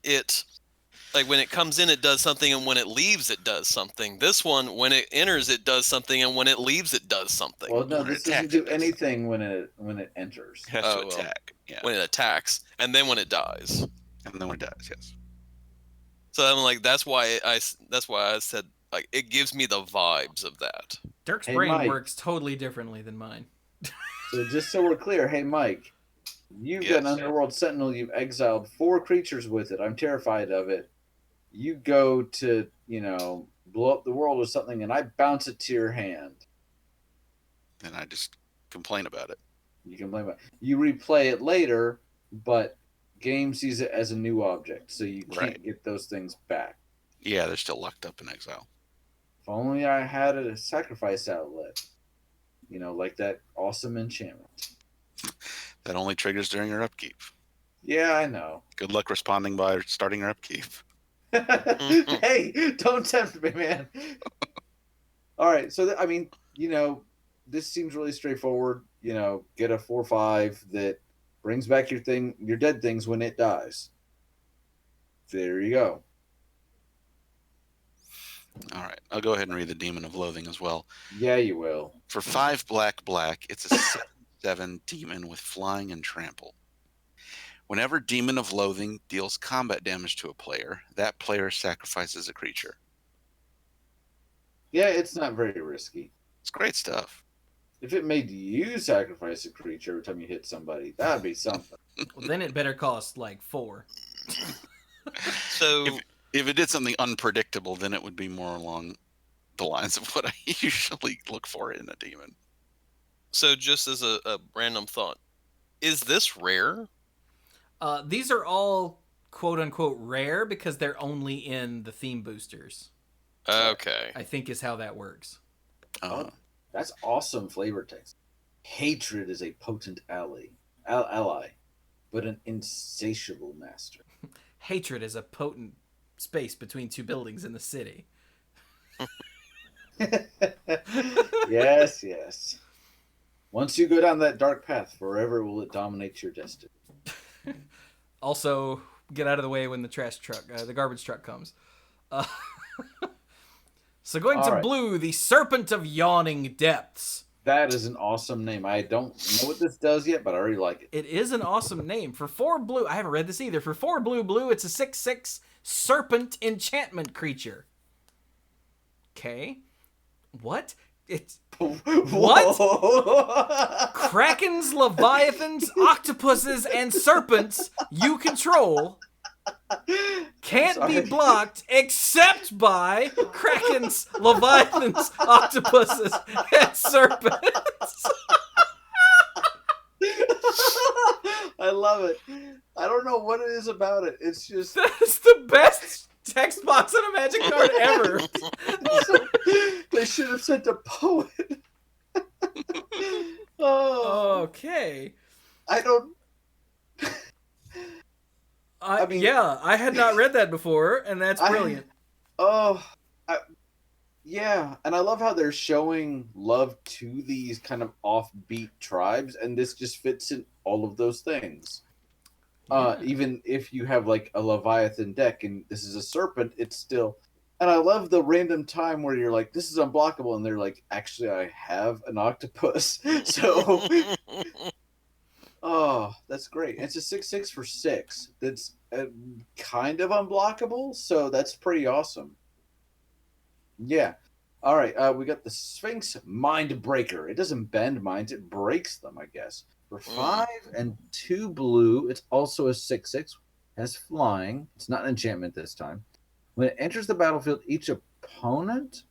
like when it comes in, it does something, and when it leaves, it does something. This one, when it enters, it does something, and when it leaves, it does something. Well, no, When it this doesn't attacks, do it does. anything when it enters. It has Oh, to well. attack. Yeah. When it attacks, and then when it dies. And then when it dies, yes. So I'm like, that's why I said, like, it gives me the vibes of that. Dirk's Hey, brain Mike. works totally differently than mine. So just so we're clear, hey Mike, you've got an Yes. Underworld Sentinel. You've exiled 4 creatures with it. I'm terrified of it. You go to blow up the world or something, and I bounce it to your hand. And I just complain about it. You can blame it. You replay it later, but game sees it as a new object, so you can't Right. get those things back. Yeah, they're still locked up in exile. If only I had a sacrifice outlet, like that awesome enchantment. That only triggers during your upkeep. Yeah, I know. Good luck responding by starting your upkeep. Hey, don't tempt me, man. All right, so this seems really straightforward. Get a 4/5 that brings back your dead things when it dies. There you go. All right, I'll go ahead and read the Demon of Loathing as well. Yeah, you will. For 5 black, it's a 7 demon with flying and trample. Whenever Demon of Loathing deals combat damage to a player, that player sacrifices a creature. Yeah, it's not very risky. It's great stuff. If it made you sacrifice a creature every time you hit somebody, that'd be something. Well, then it better cost like 4. So If it did something unpredictable, then it would be more along the lines of what I usually look for in a demon. So just as a random thought, is this rare? These are all quote unquote rare because they're only in the theme boosters, Okay. I think is how that works. That's awesome flavor text. Hatred is a potent ally, but an insatiable master. Hatred is a potent space between 2 buildings in the city. Yes, yes. Once you go down that dark path, forever will it dominate your destiny. Also, get out of the way when the garbage truck comes. So going All to right. blue, the Serpent of Yawning Depths. That is an awesome name. I don't know what this does yet, but I already like it. It is an awesome name. For 4 blue, I haven't read this either. For 4 blue, it's a 6/6 serpent enchantment creature. Okay. What? It's What? Krakens, leviathans, octopuses, and serpents you control can't be Sorry. blocked except by krakens, leviathans, octopuses, and serpents. I love it. I don't know what it is about it. It's just That's the best text box on a Magic card ever. they should have sent a poet. Oh, Okay. I don't. I mean- yeah, I had not read that before, and that's I- brilliant. Yeah, and I love how they're showing love to these kind of offbeat tribes, and this just fits in all of those things. Yeah. Even if you have like a Leviathan deck and this is a serpent, it's still. And I love the random time where you're like, "This is unblockable," and they're like, "Actually, I have an octopus." So, oh, that's great. It's a 6/6 for 6. That's kind of unblockable, so that's pretty awesome. Yeah. All right. We got the Sphinx Mind Breaker. It doesn't bend minds; it breaks them, I guess. For 5 and 2 blue, it's also a 6/6. Has flying. It's not an enchantment this time. When it enters the battlefield, each opponent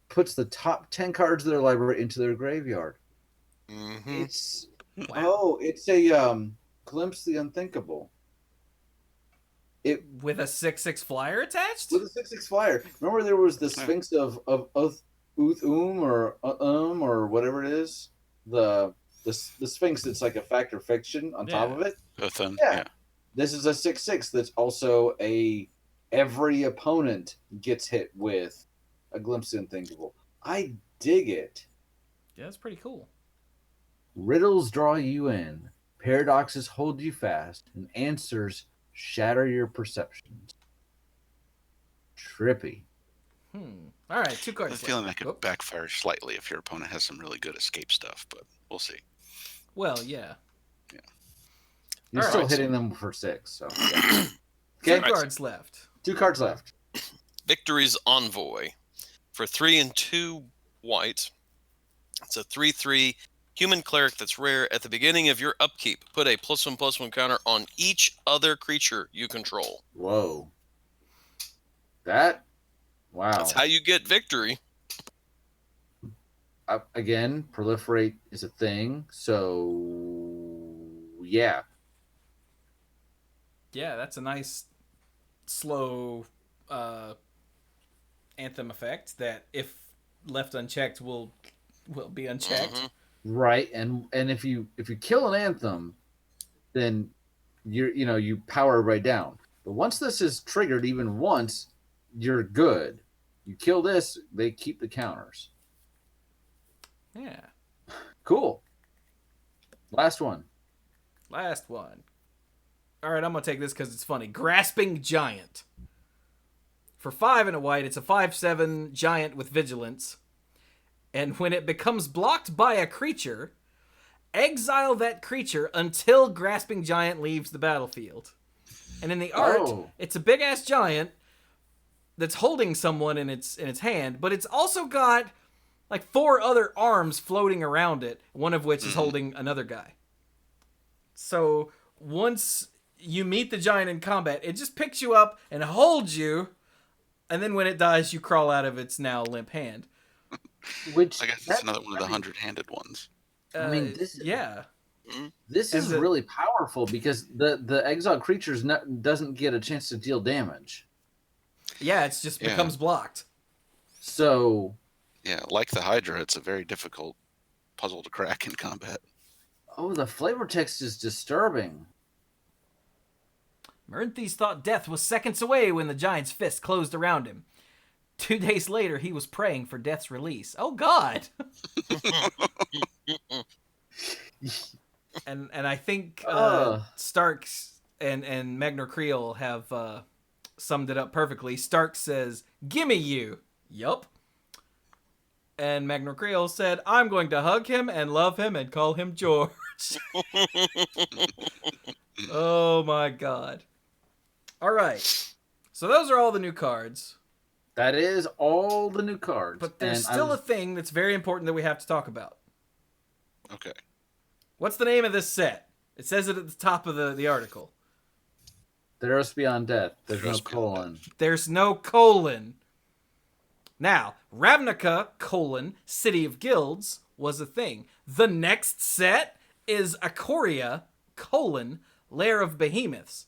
puts the top 10 cards of their library into their graveyard. Mhm. It's Wow. it's a Glimpse the Unthinkable. It With a 6/6 flyer attached? with a 6/6 flyer. Remember there was the Sphinx of or whatever it is, the Sphinx that's like a fact or fiction on top Yeah. of it. Uthan, Yeah. This is a 6/6 that's also every opponent gets hit with a Glimpse of the Unthinkable. I dig it. Yeah, that's pretty cool. Riddles draw you in, paradoxes hold you fast, and answers shatter your perceptions. Trippy. All right, 2 I cards have a feeling that left. could Oh, backfire slightly if your opponent has some really good escape stuff, but we'll see. well, yeah. You're All still right, hitting them for 6. So yeah. Okay, 2 cards left. 2 cards left. Victory's Envoy. For 3 and 2 white, it's a 3/3 human cleric that's rare. At the beginning of your upkeep, put a +1/+1 counter on each other creature you control. Whoa. Wow. That's how you get victory. Again, proliferate is a thing. So yeah. Yeah, that's a nice slow anthem effect that if left unchecked will be unchecked. Mhm. Right, and if you kill an anthem, then you power right down. But once this is triggered, even once, you're good. You kill this, they keep the counters. Yeah. Cool. Last one. Last one. All right, I'm going to take this because it's funny. Grasping Giant. For 5 and a white, it's a 5/7 giant with vigilance. And when it becomes blocked by a creature, exile that creature until Grasping Giant leaves the battlefield. And in the art, it's a big-ass giant that's holding someone in its hand, but it's also got like 4 other arms floating around it, one of which is holding another guy. So once you meet the giant in combat, it just picks you up and holds you, and then when it dies, you crawl out of its now limp hand. Which I guess it's another one of the 100-handed ones. I mean, this is really powerful because the exiled creatures doesn't get a chance to deal damage. Yeah, it just becomes blocked. So, yeah, like the Hydra, it's a very difficult puzzle to crack in combat. Oh, the flavor text is disturbing. Merinthes thought death was seconds away when the giant's fist closed around him. 2 days later, he was praying for death's release. Oh, God! and I think Starks and Magnar Creel have summed it up perfectly. Stark says, "Gimme you." Yup. And Magnar Creel said, "I'm going to hug him and love him and call him George." Oh, my God. All right. So those are all the new cards. That is all the new cards. But there's still a thing that's very important that we have to talk about. Okay. What's the name of this set? It says it at the top of the article. Theros Beyond Death. There's no colon. There's no colon. Now, Ravnica, City of Guilds, was a thing. The next set is Ikoria, Lair of Behemoths.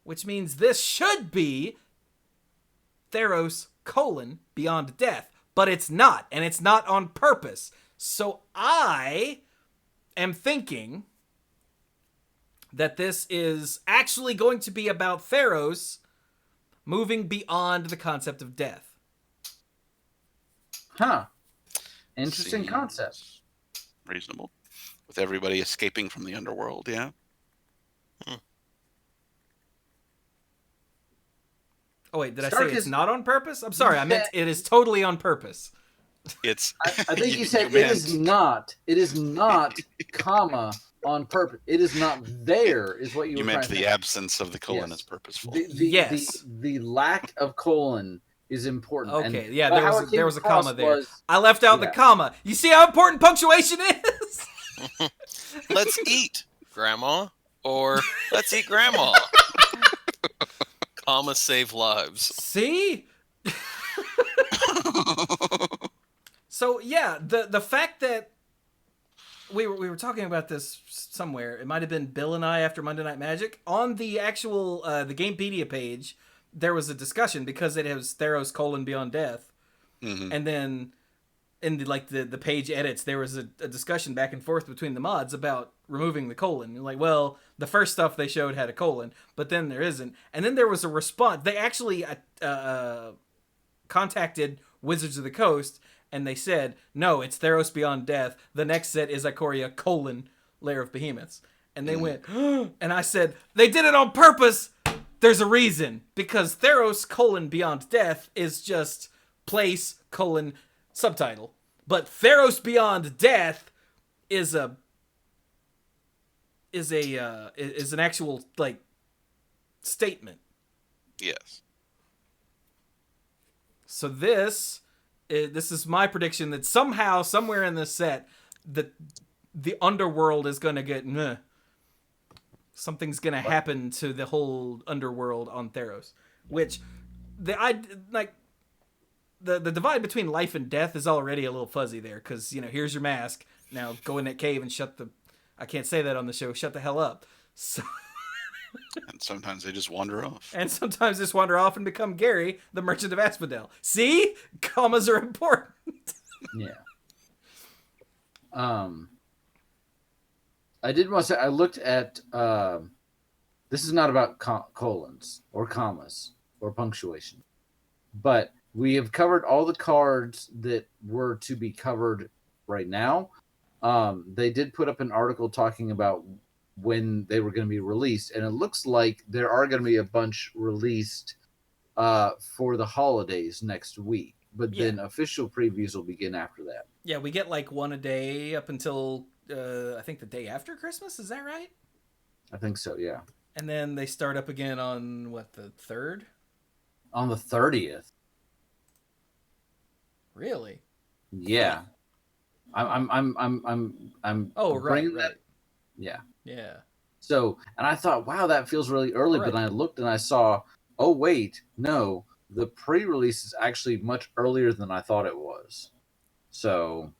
Which means this should be Theros, Beyond Death. But it's not, and it's not on purpose. So I am thinking that this is actually going to be about Theros moving beyond the concept of death. Huh. Interesting concept. Reasonable. With everybody escaping from the underworld, yeah? Oh, wait, did I say it's not on purpose? I'm sorry, I meant it is totally on purpose. It's. I think you said it is not. It is not, comma, on purpose. It is not there, is what you were meant trying to the say. absence of the colon is purposeful. The lack of colon is important. Okay, yeah, there was a comma there. I left out the comma. You see how important punctuation is? Let's eat, Grandma. Or let's eat Grandma. Comma save lives. See? So yeah, the fact that we were talking about this somewhere. It might have been Bill and I after Monday Night Magic. On the actual the Gamepedia page, there was a discussion because it has Theros, Beyond Death. Mm-hmm. And then in the page edits, there was a discussion back and forth between the mods about removing the colon. You're like, well, the first stuff they showed had a colon, but then there isn't. And then there was a response. They actually contacted Wizards of the Coast, and they said, no, it's Theros Beyond Death. The next set is Ikoria, Lair of Behemoths. And they went, and I said, they did it on purpose. There's a reason. Because Theros, Beyond Death is just place, subtitle. But Theros Beyond Death is an actual statement. Yes. So this is my prediction that somehow, somewhere in this set, the underworld is going to get something's going to happen to the whole underworld on Theros, which the divide between life and death is already a little fuzzy there, because here's your mask, now go in that cave and I can't say that on the show, shut the hell up. So and sometimes they just wander off. And sometimes just wander off and become Gary, the Merchant of Asphodel. See? Commas are important. Yeah. I did want to say, I looked at, this is not about colons or commas or punctuation, but we have covered all the cards that were to be covered right now. They did put up an article talking about when they were going to be released, and it looks like there are going to be a bunch released for the holidays next week. But Yeah. then official previews will begin after that. Yeah, we get like one a day up until I think the day after Christmas. Is that right? I think so, yeah. And then they start up again on what, the 3rd? On the 30th. Really? Yeah. I'm Oh, right, bringing right. that. Yeah. Yeah. So, and I thought, wow, that feels really early. Right. But I looked and I saw, oh wait, no, the pre-release is actually much earlier than I thought it was. So,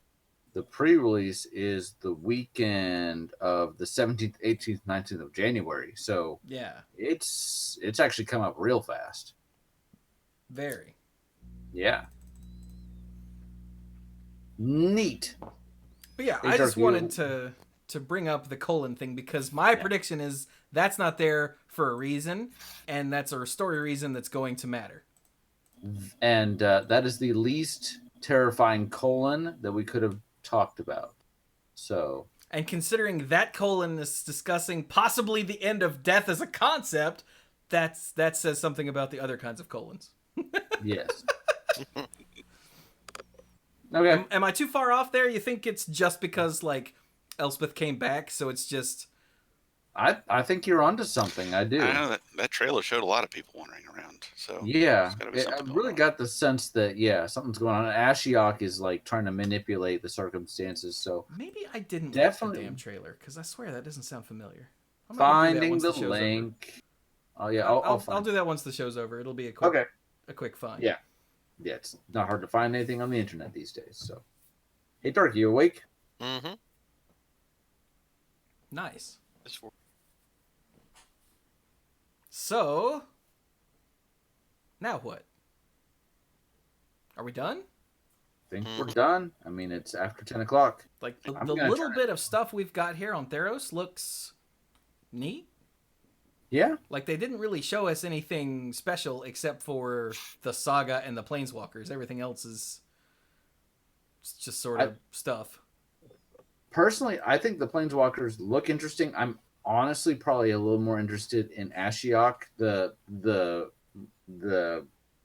the pre-release is the weekend of the 17th, 18th, 19th of January. So, Yeah. it's actually come up real fast. Very. Yeah. Neat. But yeah, Hey, I just Turkey, wanted to bring up the colon thing because my prediction is that's not there for a reason, and that's a story reason that's going to matter. And that is the least terrifying colon that we could have talked about. So, And considering that colon is discussing possibly the end of death as a concept, that says something about the other kinds of colons. yes. Okay. Am I too far off there? You think it's just because like Elspeth came back, so it's just I think you're onto something. I do. I know that trailer showed a lot of people wandering around. So Yeah. there's gotta be I something going really on. got the sense that, yeah, something's going on. Ashiok is like trying to manipulate the circumstances. So, maybe I didn't Definitely. watch the damn trailer because I swear that doesn't sound familiar. I might do that finding once the show's over. link. Oh, yeah. I'll I'll find do that once the show's over. It'll be a quick Okay. find. Yeah. Yeah. It's not hard to find anything on the internet these days. So, hey, Dark, you awake? Mm-hmm. Nice. This So now what? Are we done? Think we're done. I mean, it's after 10 o'clock. Like the I'm gonna little turn bit of stuff we've got here on Theros looks neat. Yeah. Like they didn't really show us anything special except for the saga and the planeswalkers. Everything else is just sort of stuff. Personally, I think the Planeswalkers look interesting. I'm honestly probably a little more interested in Ashiok, the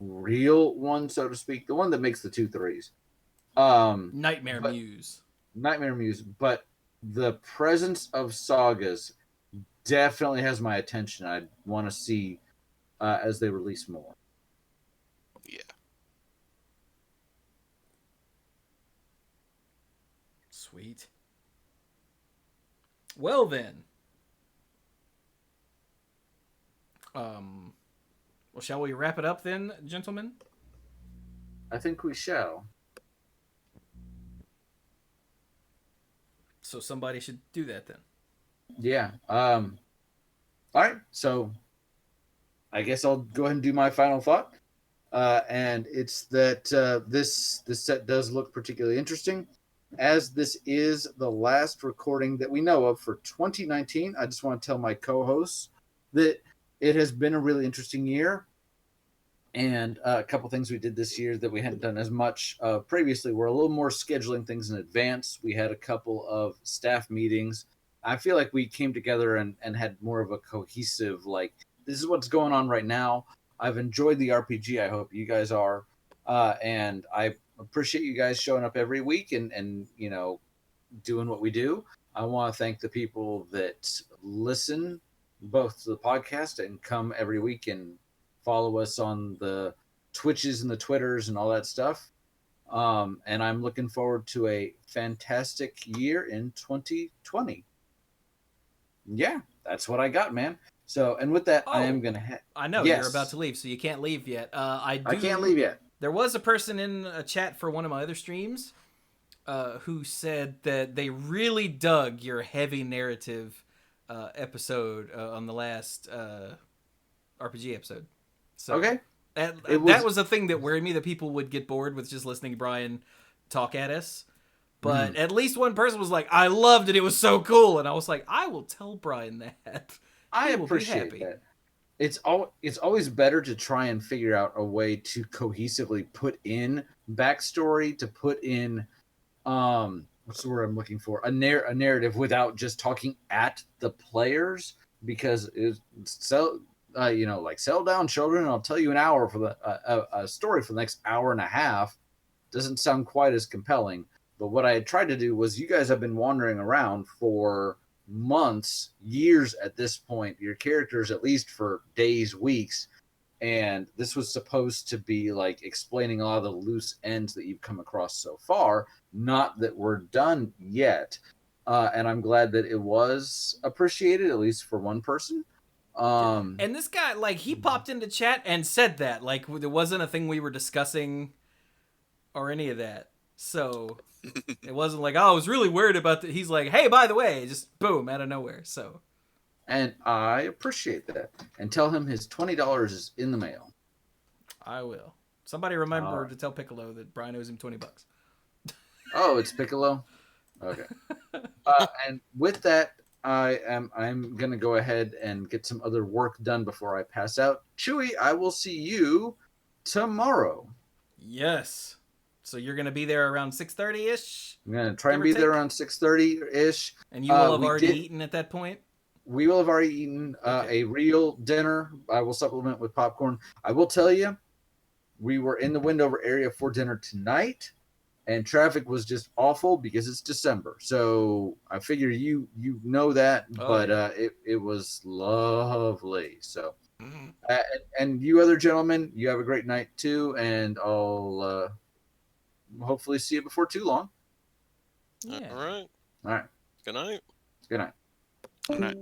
real one, so to speak, the one that makes the 2/3s. Nightmare but- Muse. Nightmare Muse, but the presence of sagas definitely has my attention. I want to see as they release more. Yeah. Sweet. Well then. Well, shall we wrap it up then, gentlemen? I think we shall. So somebody should do that then. Yeah. All right. So I guess I'll go ahead and do my final thought. And it's that this set does look particularly interesting. As this is the last recording that we know of for 2019, I just want to tell my co-hosts that it has been a really interesting year. And a couple things we did this year that we hadn't done as much previously were a little more scheduling things in advance. We had a couple of staff meetings. I feel like we came together and had more of a cohesive, like, this is what's going on right now. I've enjoyed the RPG. I hope you guys are. And I appreciate you guys showing up every week and you know, doing what we do. I want to thank the people that listen both to the podcast and come every week and follow us on the Twitches and the Twitters and all that stuff. And I'm looking forward to a fantastic year in 2020. Yeah, that's what I got, man. So, and with that, I am going to... I know Yes. you're about to leave, so you can't leave yet. I can't leave yet. There was a person in a chat for one of my other streams who said that they really dug your heavy narrative episode on the last RPG episode. So Okay. That was a thing that worried me, that people would get bored with just listening to Brian talk at us. But at least one person was like, I loved it. It was so cool. And I was like, I will tell Brian that. I He will be appreciate happy. that. It's always better to try and figure out a way to cohesively put in backstory, to put in what's the word I'm looking for? A narrative without just talking at the players, because it's so like settle down, children. I'll tell you an hour for a story for the next hour and a half. Doesn't sound quite as compelling. But what I had tried to do was, you guys have been wandering around for months, years at this point. Your characters, at least for days, weeks. And this was supposed to be like explaining a lot of the loose ends that you've come across so far. Not that we're done yet. And I'm glad that it was appreciated, at least for one person. And this guy, like, he popped into chat and said that, like, there wasn't a thing we were discussing or any of that. So it wasn't like, oh, I was really worried about that. He's like, hey, by the way, just boom, out of nowhere. So. And I appreciate that. And tell him his $20 is in the mail. I will. Somebody remember to tell Piccolo that Brian owes him $20. Oh, it's Piccolo? Okay. And with that, I'm gonna go ahead and get some other work done before I pass out. Chewie, I will see you tomorrow. Yes. So you're gonna be there around 6:30-ish? I'm gonna try and be there around 6:30-ish. And you will have already eaten at that point? We will have already eaten a real dinner. I will supplement with popcorn. I will tell you, we were in the Wendover area for dinner tonight, and traffic was just awful because it's December. So I figure you know that, but it was lovely. So, and you other gentlemen, you have a great night too, and I'll hopefully see you before too long. Yeah. All right. All right. Good night. Good night. Good night.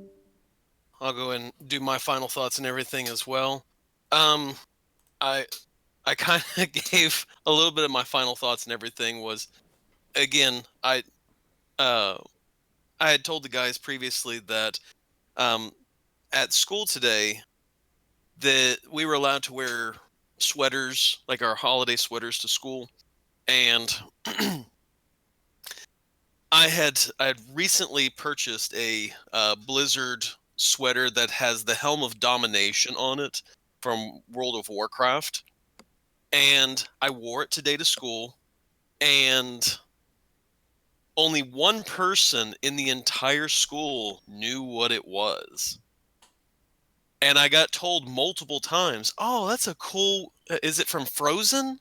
I'll go and do my final thoughts and everything as well. I kind of gave a little bit of my final thoughts and everything. Was, again, I had told the guys previously that at school today that we were allowed to wear sweaters, like our holiday sweaters, to school, and I had recently purchased a Blizzard sweater that has the Helm of Domination on it from World of Warcraft, and I wore it today to school, and only one person in the entire school knew what it was. And I got told multiple times, oh, that's a cool, is it from Frozen?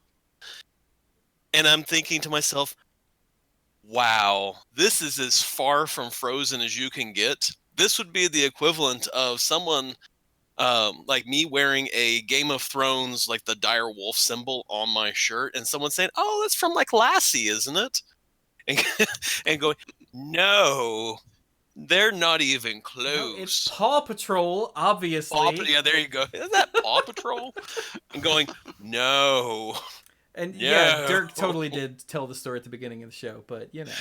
And I'm thinking to myself, wow, this is as far from Frozen as you can get. This would be the equivalent of someone like me wearing a Game of Thrones, like the dire wolf symbol on my shirt, and someone saying, oh, that's from like Lassie, isn't it? And going, no, they're not even close. No, it's Paw Patrol, obviously. Yeah, there you go. Isn't that Paw Patrol? I'm going, no. And yeah, Dirk totally did tell the story at the beginning of the show, but you know.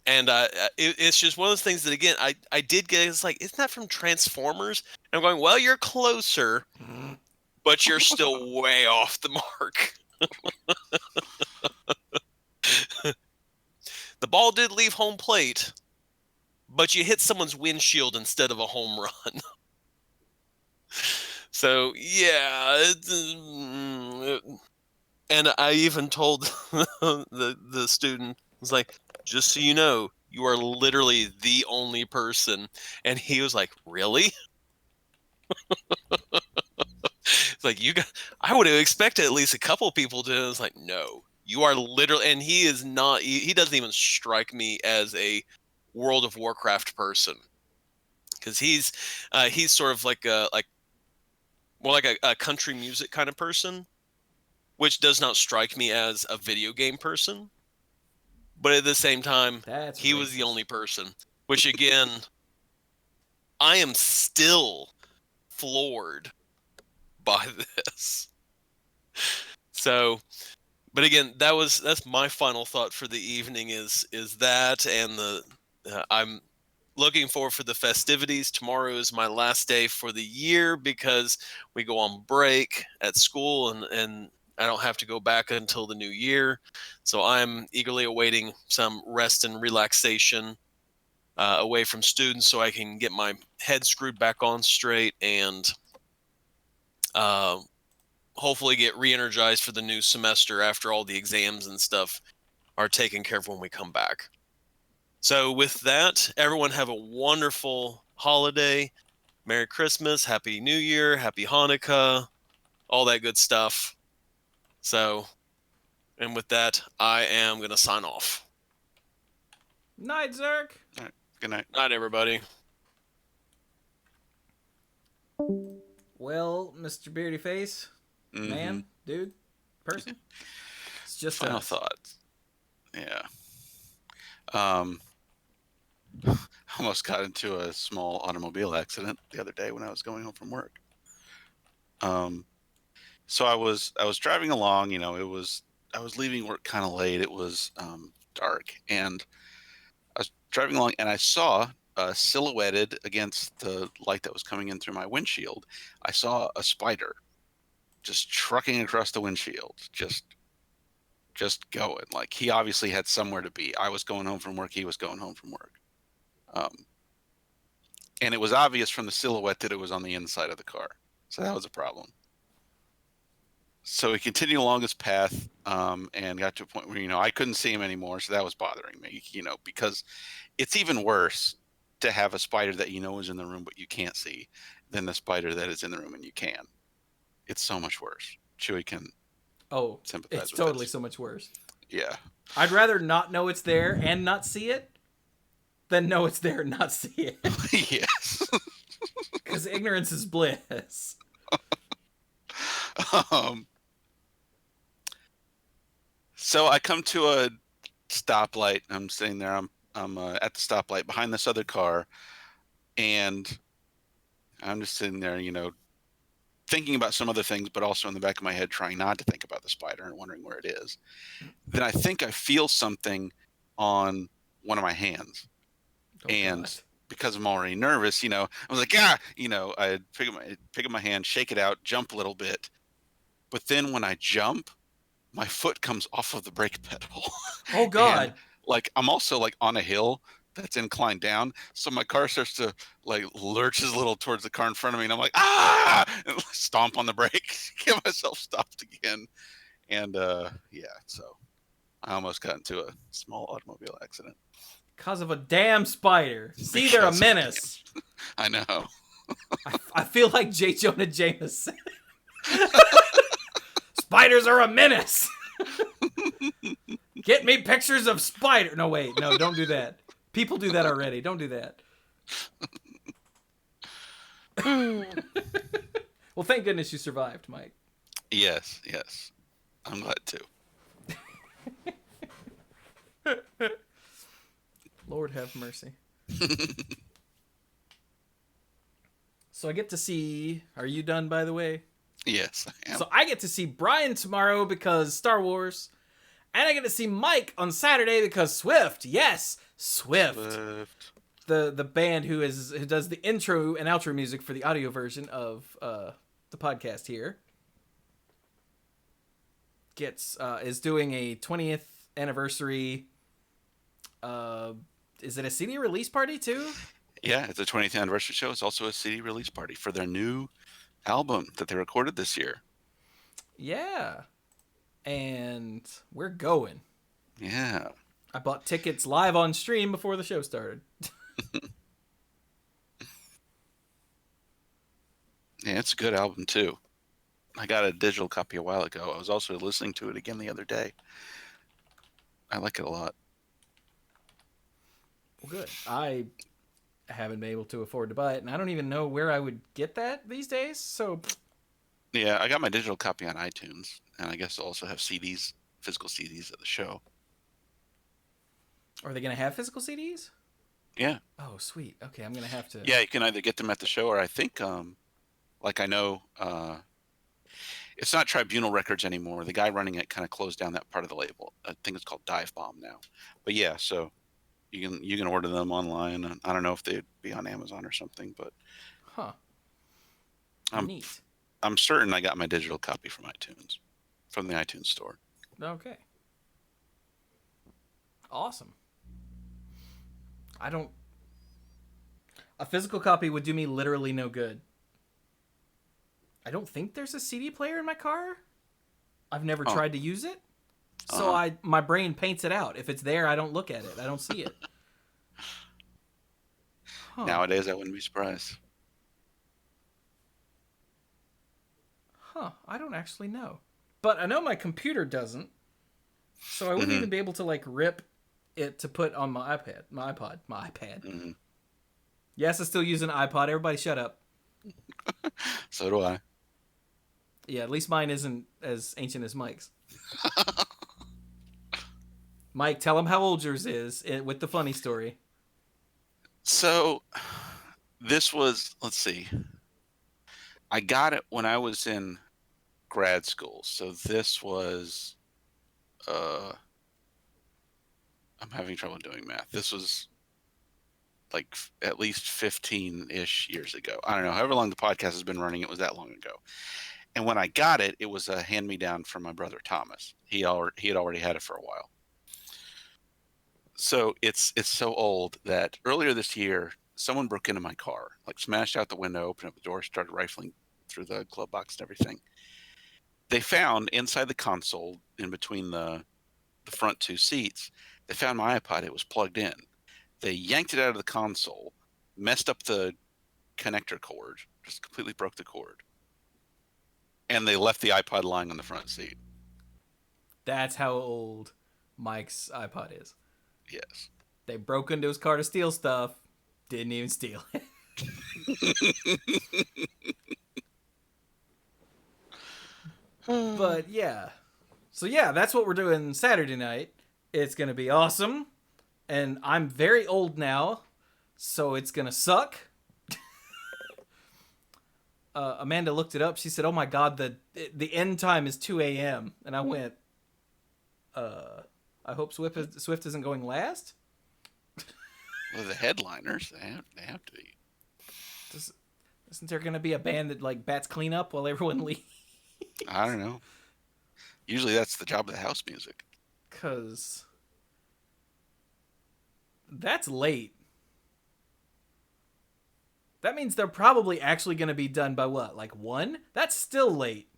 And it's just one of those things that, again, I did get. It's like, isn't that from Transformers? And I'm going, well, you're closer, but you're still way off the mark. The ball did leave home plate, but you hit someone's windshield instead of a home run. So, yeah. And I even told the student, I was like, just so you know, you are literally the only person. And he was like, really? It's like, I would have expected at least a couple people to. It's like, no, you are literally, and he is not, he doesn't even strike me as a World of Warcraft person. Because he's sort of like more like a country music kind of person, which does not strike me as a video game person. But at the same time, he was the only person. Which, again, I am still floored by this. So, but again, that's my final thought for the evening is that, and I'm looking forward for the festivities. Tomorrow is my last day for the year because we go on break at school, and I don't have to go back until the new year. So I'm eagerly awaiting some rest and relaxation away from students so I can get my head screwed back on straight and hopefully get re-energized for the new semester after all the exams and stuff are taken care of when we come back. So with that, everyone have a wonderful holiday. Merry Christmas, Happy New Year, Happy Hanukkah, all that good stuff. So, and with that, I am going to sign off. Night, Zerk. All right. Good night. Night, everybody. Well, Mr. Beardy Face, Mhm. man, dude, person, it's just Final us. thoughts. Yeah. Almost got into a small automobile accident the other day when I was going home from work. So I was driving along. You know, I was leaving work kind of late. It was dark, and I was driving along, and I saw silhouetted against the light that was coming in through my windshield. I saw a spider just trucking across the windshield, just going. Like, he obviously had somewhere to be. I was going home from work. He was going home from work. And it was obvious from the silhouette that it was on the inside of the car. So that was a problem. So we continued along this path and got to a point where, you know, I couldn't see him anymore. So that was bothering me, you know, because it's even worse to have a spider that you know is in the room but you can't see than the spider that is in the room and you can. It's so much worse. Chewie can sympathize it's with totally this. so much worse. Yeah. I'd rather not know it's there and not see it than know it's there and not see it. Yes. Because ignorance is bliss. So I come to a stoplight. I'm sitting there. I'm at the stoplight behind this other car, and I'm just sitting there, you know, thinking about some other things, but also in the back of my head trying not to think about the spider and wondering where it is. Then I think I feel something on one of my hands. And because I'm already nervous, you know, I was like, you know, I pick up my hand, shake it out, jump a little bit. But then when I jump, my foot comes off of the brake pedal. Oh, God. And, like, I'm also like on a hill that's inclined down. So my car starts to like lurches a little towards the car in front of me. And I'm like, and stomp on the brake, get myself stopped again. And yeah, so I almost got into a small automobile accident. Because of a damn spider. See, they're a menace. I know. I feel like J. Jonah Jameson. Spiders are a menace. Get me pictures of spider. No, wait. No, don't do that. People do that already. Don't do that. Well, thank goodness you survived, Mike. Yes. I'm glad too. Lord have mercy. So I get to see... Are you done, by the way? Yes, I am. So I get to see Brian tomorrow because Star Wars. And I get to see Mike on Saturday because Swift. Yes, Swift. The band who does the intro and outro music for the audio version of the podcast here. Is doing a 20th anniversary. Is it a CD release party too? Yeah, it's a 20th anniversary show. It's also a CD release party for their new album that they recorded this year. Yeah. And we're going. Yeah. I bought tickets live on stream before the show started. Yeah, it's a good album too. I got a digital copy a while ago. I was also listening to it again the other day. I like it a lot. Well, good. I haven't been able to afford to buy it, and I don't even know where I would get that these days, so... Yeah, I got my digital copy on iTunes, and I guess they'll also have CDs, physical CDs at the show. Are they going to have physical CDs? Yeah. Oh, sweet. Okay, I'm going to have to... Yeah, you can either get them at the show, or I think, like I know, it's not Tribunal Records anymore. The guy running it kind of closed down that part of the label. I think it's called Dive Bomb now. But yeah, so you can order them online. I don't know if they'd be on Amazon or something, but Huh. Neat. I'm certain I got my digital copy from iTunes, from the iTunes store. Okay. Awesome. A physical copy would do me literally no good. I don't think there's a CD player in my car. I've never tried to use it. So my brain paints it out. If it's there, I don't look at it. I don't see it. Huh. Nowadays, I wouldn't be surprised. Huh. I don't actually know. But I know my computer doesn't. So I wouldn't Mhm. even be able to like rip it to put on my iPad. My iPad. Hmm. Yes, I still use an iPod. Everybody shut up. So do I. Yeah, at least mine isn't as ancient as Mike's. Mike, tell him how old yours is with the funny story. So this was, let's see. I got it when I was in grad school. So this was, I'm having trouble doing math. This was like at least 15-ish years ago. I don't know. However long the podcast has been running, it was that long ago. And when I got it, it was a hand-me-down from my brother Thomas. He had already had it for a while. So it's so old that earlier this year, someone broke into my car, like smashed out the window, opened up the door, started rifling through the glove box and everything. They found inside the console, in between the front two seats, they found my iPod. It was plugged in. They yanked it out of the console, messed up the connector cord, just completely broke the cord. And they left the iPod lying on the front seat. That's how old Mike's iPod is. Yes. They broke into his car to steal stuff. Didn't even steal it. But yeah. So yeah, that's what we're doing Saturday night. It's going to be awesome. And I'm very old now, so it's going to suck. Amanda looked it up. She said, "Oh my god, the end time is 2 a.m." And I went, I hope Swift isn't going last. Well, the headliners, they have to be. Isn't there going to be a band that like bats cleanup while everyone leaves? I don't know. Usually that's the job of the house music. Because that's late. That means they're probably actually going to be done by what? Like 1? That's still late.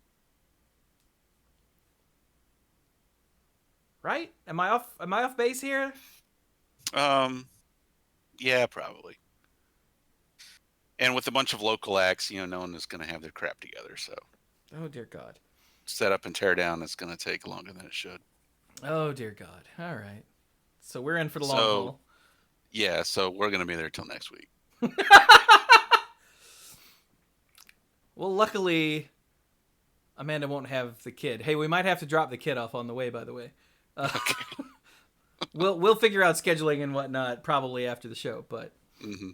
Right? Am I off base here? Yeah, probably. And with a bunch of local acts, no one is going to have their crap together. So Oh dear God. set up and tear down is going to take longer than it should. Oh dear God. All right. So we're in for the long So- haul. Yeah, so we're going to be there till next week. Well, luckily, Amanda won't have the kid. Hey, we might have to drop the kid off on the way, by the way. Okay. We'll figure out scheduling and whatnot probably after the show, but Hmm.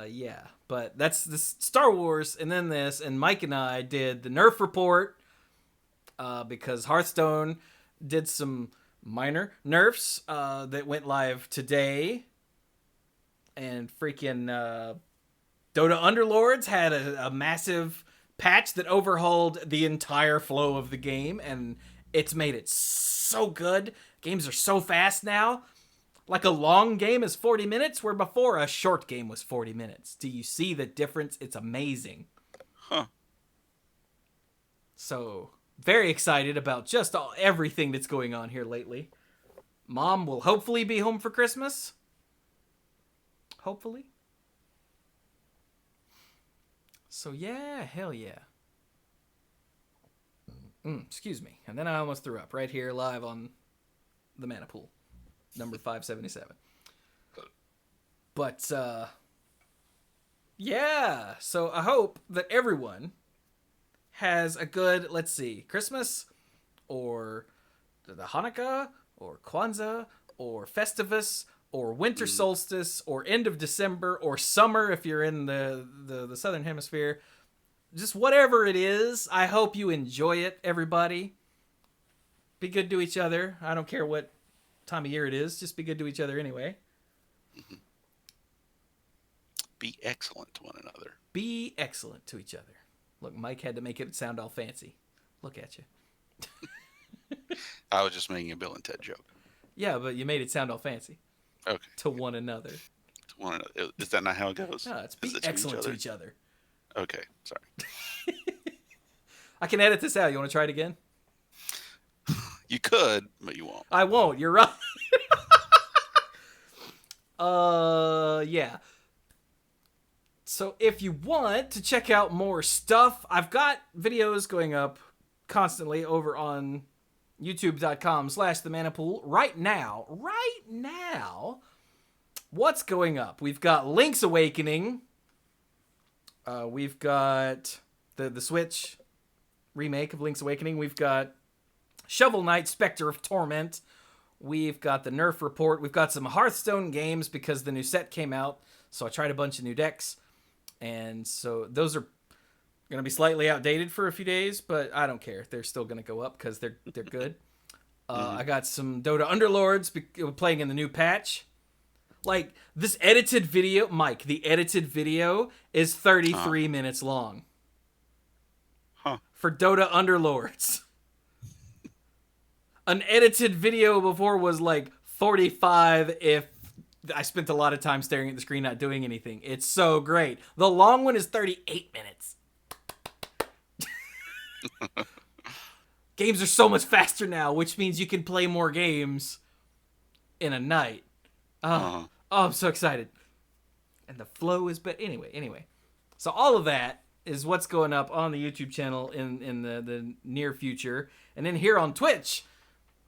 yeah. But that's this Star Wars, and then this, and Mike and I did the Nerf report because Hearthstone did some minor nerfs that went live today, and freaking Dota Underlords had a massive patch that overhauled the entire flow of the game, and it's made it so good. Games are so fast now. Like a long game is 40 minutes, where before a short game was 40 minutes. Do you see the difference? It's amazing. Huh. So, very excited about just everything that's going on here lately. Mom will hopefully be home for Christmas. Hopefully. So yeah, hell yeah. Excuse me. And then I almost threw up right here live on the Mana Pool, number 577. But yeah, so I hope that everyone has a good, let's see, Christmas or the Hanukkah or Kwanzaa or Festivus or winter solstice or end of December or summer if you're in the southern hemisphere. Just whatever it is, I hope you enjoy it, everybody. Be good to each other. I don't care what time of year it is. Just be good to each other anyway. Be excellent to one another. Be excellent to each other. Look, Mike had to make it sound all fancy. Look at you. I was just making a Bill and Ted joke. Yeah, but you made it sound all fancy. Okay. To one another. To one another. Is that not how it goes? No, it's Is be it excellent to each other. Okay, sorry. I can edit this out. You want to try it again? You could, but you won't. I won't. You're right. Yeah. So if you want to check out more stuff, I've got videos going up constantly over on youtube.com/themanapool. Right now, what's going up? We've got Link's Awakening. We've got the Switch remake of Link's Awakening. We've got Shovel Knight, Spectre of Torment. We've got the Nerf report. We've got some Hearthstone games because the new set came out. So I tried a bunch of new decks. And so those are going to be slightly outdated for a few days, but I don't care. They're still going to go up because they're good. I got some Dota Underlords playing in the new patch. Like, this edited video, Mike, the edited video is 33 minutes long. For Dota Underlords. An edited video before was like 45 if I spent a lot of time staring at the screen not doing anything. It's so great. The long one is 38 minutes. Games are so much faster now, which means you can play more games in a night. Oh, I'm so excited. And the flow is but anyway. So all of that is what's going up on the YouTube channel in the near future. And then here on Twitch,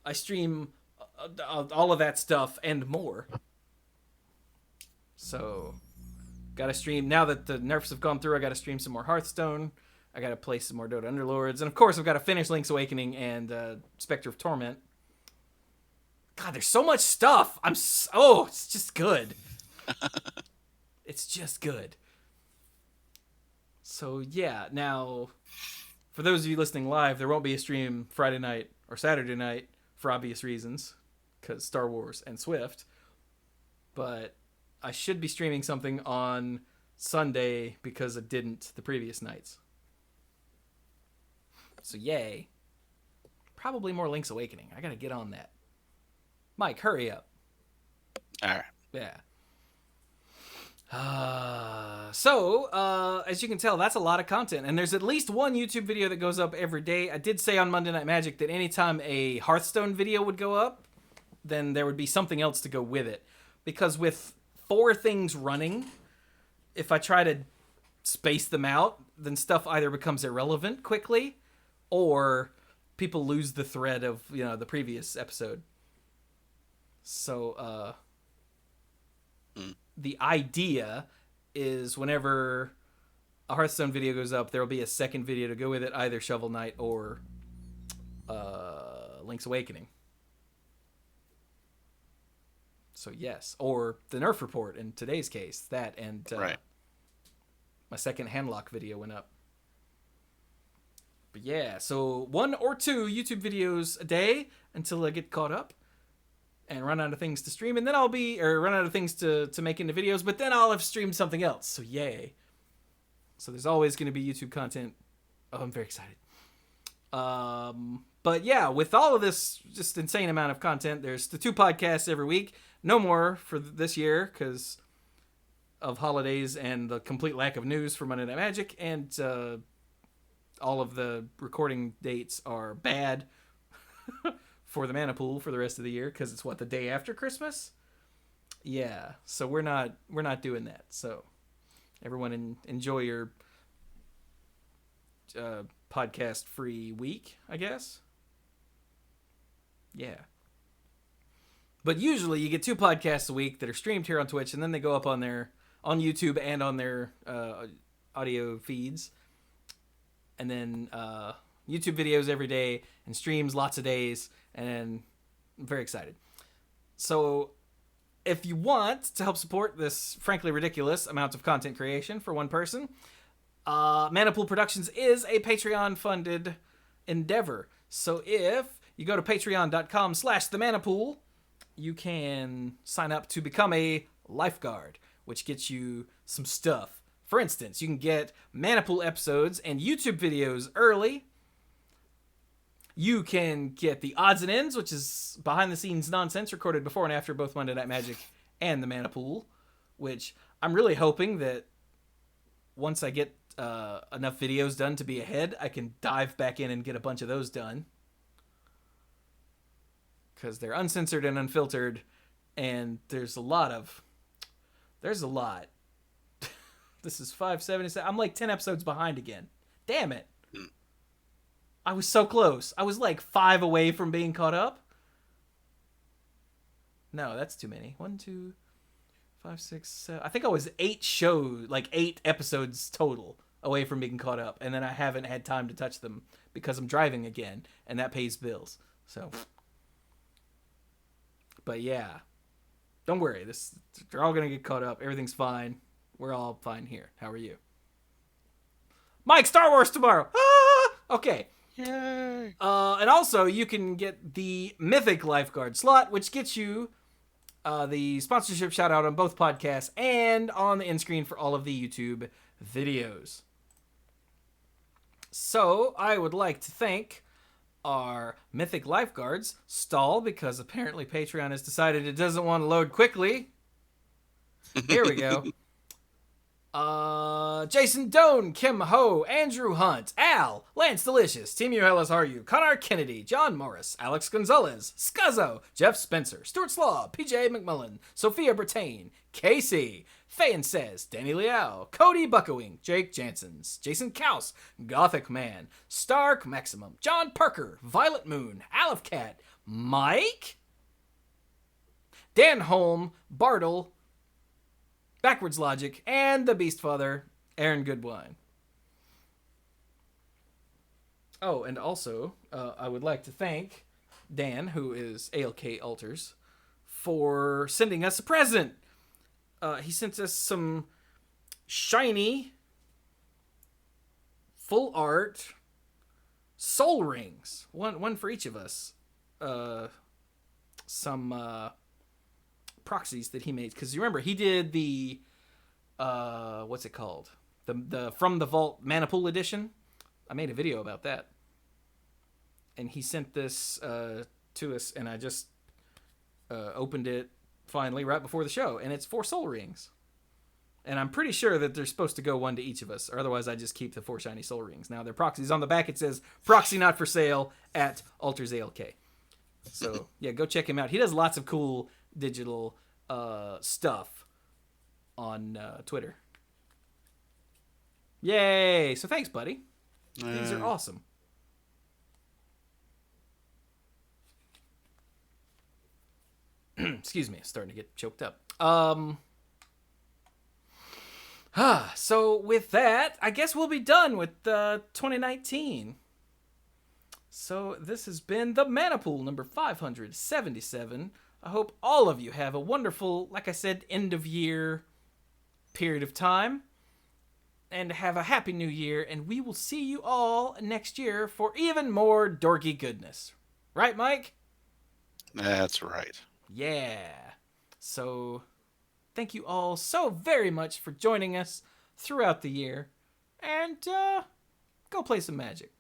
I stream all of that stuff and more. So, gotta stream. Now that the nerfs have gone through, I gotta stream some more Hearthstone. I gotta play some more Dota Underlords. And of course, I've gotta finish Link's Awakening and Spectre of Torment. God, there's so much stuff. It's just good. It's just good. So, yeah. Now, for those of you listening live, there won't be a stream Friday night or Saturday night for obvious reasons, because Star Wars and Swift. But I should be streaming something on Sunday because I didn't the previous nights. So yay. Probably more Link's Awakening. I gotta get on that. Mike, hurry up. Alright. Yeah. So, as you can tell, that's a lot of content. And there's at least one YouTube video that goes up every day. I did say on Monday Night Magic that anytime a Hearthstone video would go up, then there would be something else to go with it. Because with 4 things running, if I try to space them out, then stuff either becomes irrelevant quickly, or people lose the thread of, the previous episode. So, the idea is whenever a Hearthstone video goes up, there will be a second video to go with it, either Shovel Knight or Link's Awakening. So yes, or the Nerf report in today's case, that and right. My second handlock video went up. But yeah, so 1 or 2 YouTube videos a day until I get caught up and run out of things to stream, and then run out of things to make into videos, but then I'll have streamed something else. So yay. So there's always going to be YouTube content. Oh, I'm very excited. But yeah, with all of this just insane amount of content, there's the 2 podcasts every week. No more for this year because of holidays and the complete lack of news for Monday Night Magic, and all of the recording dates are bad for the Mana Pool for the rest of the year because it's the day after Christmas. Yeah, so we're not doing that. So everyone enjoy your podcast free week, I guess. Yeah. But usually you get 2 podcasts a week that are streamed here on Twitch, and then they go up on YouTube and on their audio feeds. And then YouTube videos every day and streams lots of days, and I'm very excited. So if you want to help support this frankly ridiculous amount of content creation for one person, Mana Pool Productions is a Patreon-funded endeavor. So if you go to patreon.com/themanapool, you can sign up to become a lifeguard, which gets you some stuff. For instance, you can get Mana Pool episodes and YouTube videos early. You can get the odds and ends, which is behind-the-scenes nonsense recorded before and after both Monday Night Magic and the Mana Pool, which I'm really hoping that once I get enough videos done to be ahead, I can dive back in and get a bunch of those done. Because they're uncensored and unfiltered, and there's a lot This is 577. I'm like 10 episodes behind again. Damn it. Hmm. I was so close. I was like 5 away from being caught up. No, that's too many. 1, 2, 5, 6, 7. I think I was 8 episodes total away from being caught up. And then I haven't had time to touch them because I'm driving again. And that pays bills. So. But yeah. Don't worry. They're all going to get caught up. Everything's fine. We're all fine here. How are you? Mike, Star Wars tomorrow. Ah! Okay. Yay! And also, you can get the Mythic Lifeguard slot, which gets you the sponsorship shout out on both podcasts and on the end screen for all of the YouTube videos. So, I would like to thank our Mythic Lifeguards, Stall, because apparently Patreon has decided it doesn't want to load quickly. Here we go. Jason Doan, Kim Ho, Andrew Hunt, Al, Lance Delicious, Team Hellas Are You, Connor Kennedy, John Morris, Alex Gonzalez, Scuzzo, Jeff Spencer, Stuart Slaw, PJ McMullen, Sophia Brattain, Casey, Fayen Says, Danny Liao, Cody Buckowing, Jake Jansons, Jason Kaus, Gothic Man, Stark Maximum, John Parker, Violet Moon, Aleph Cat, Mike, Dan Holm, Bartle, Backwards Logic, and the Beast Father, Aaron Goodwine. Oh, and also, I would like to thank Dan, who is ALK Alters, for sending us a present. He sent us some shiny, full art soul rings. One for each of us. Some proxies that he made, because you remember he did the what's it called, the From the Vault Mana Pool edition. I made a video about that, and he sent this to us, and I just opened it finally right before the show, and it's 4 soul rings, and I'm pretty sure that they're supposed to go 1 to each of us, or otherwise I just keep the 4 shiny soul rings. Now they're proxies. On the back it says proxy not for sale at Alters ALK. So yeah, go check him out. He does lots of cool digital stuff on Twitter. Yay! So thanks, buddy. These are awesome. Excuse me, starting to get choked up. So with that, I guess we'll be done with 2019. So this has been the Mana Pool number 577. I hope all of you have a wonderful, like I said, end of year period of time. And have a happy new year. And we will see you all next year for even more dorky goodness. Right, Mike? That's right. Yeah. So thank you all so very much for joining us throughout the year. And go play some Magic.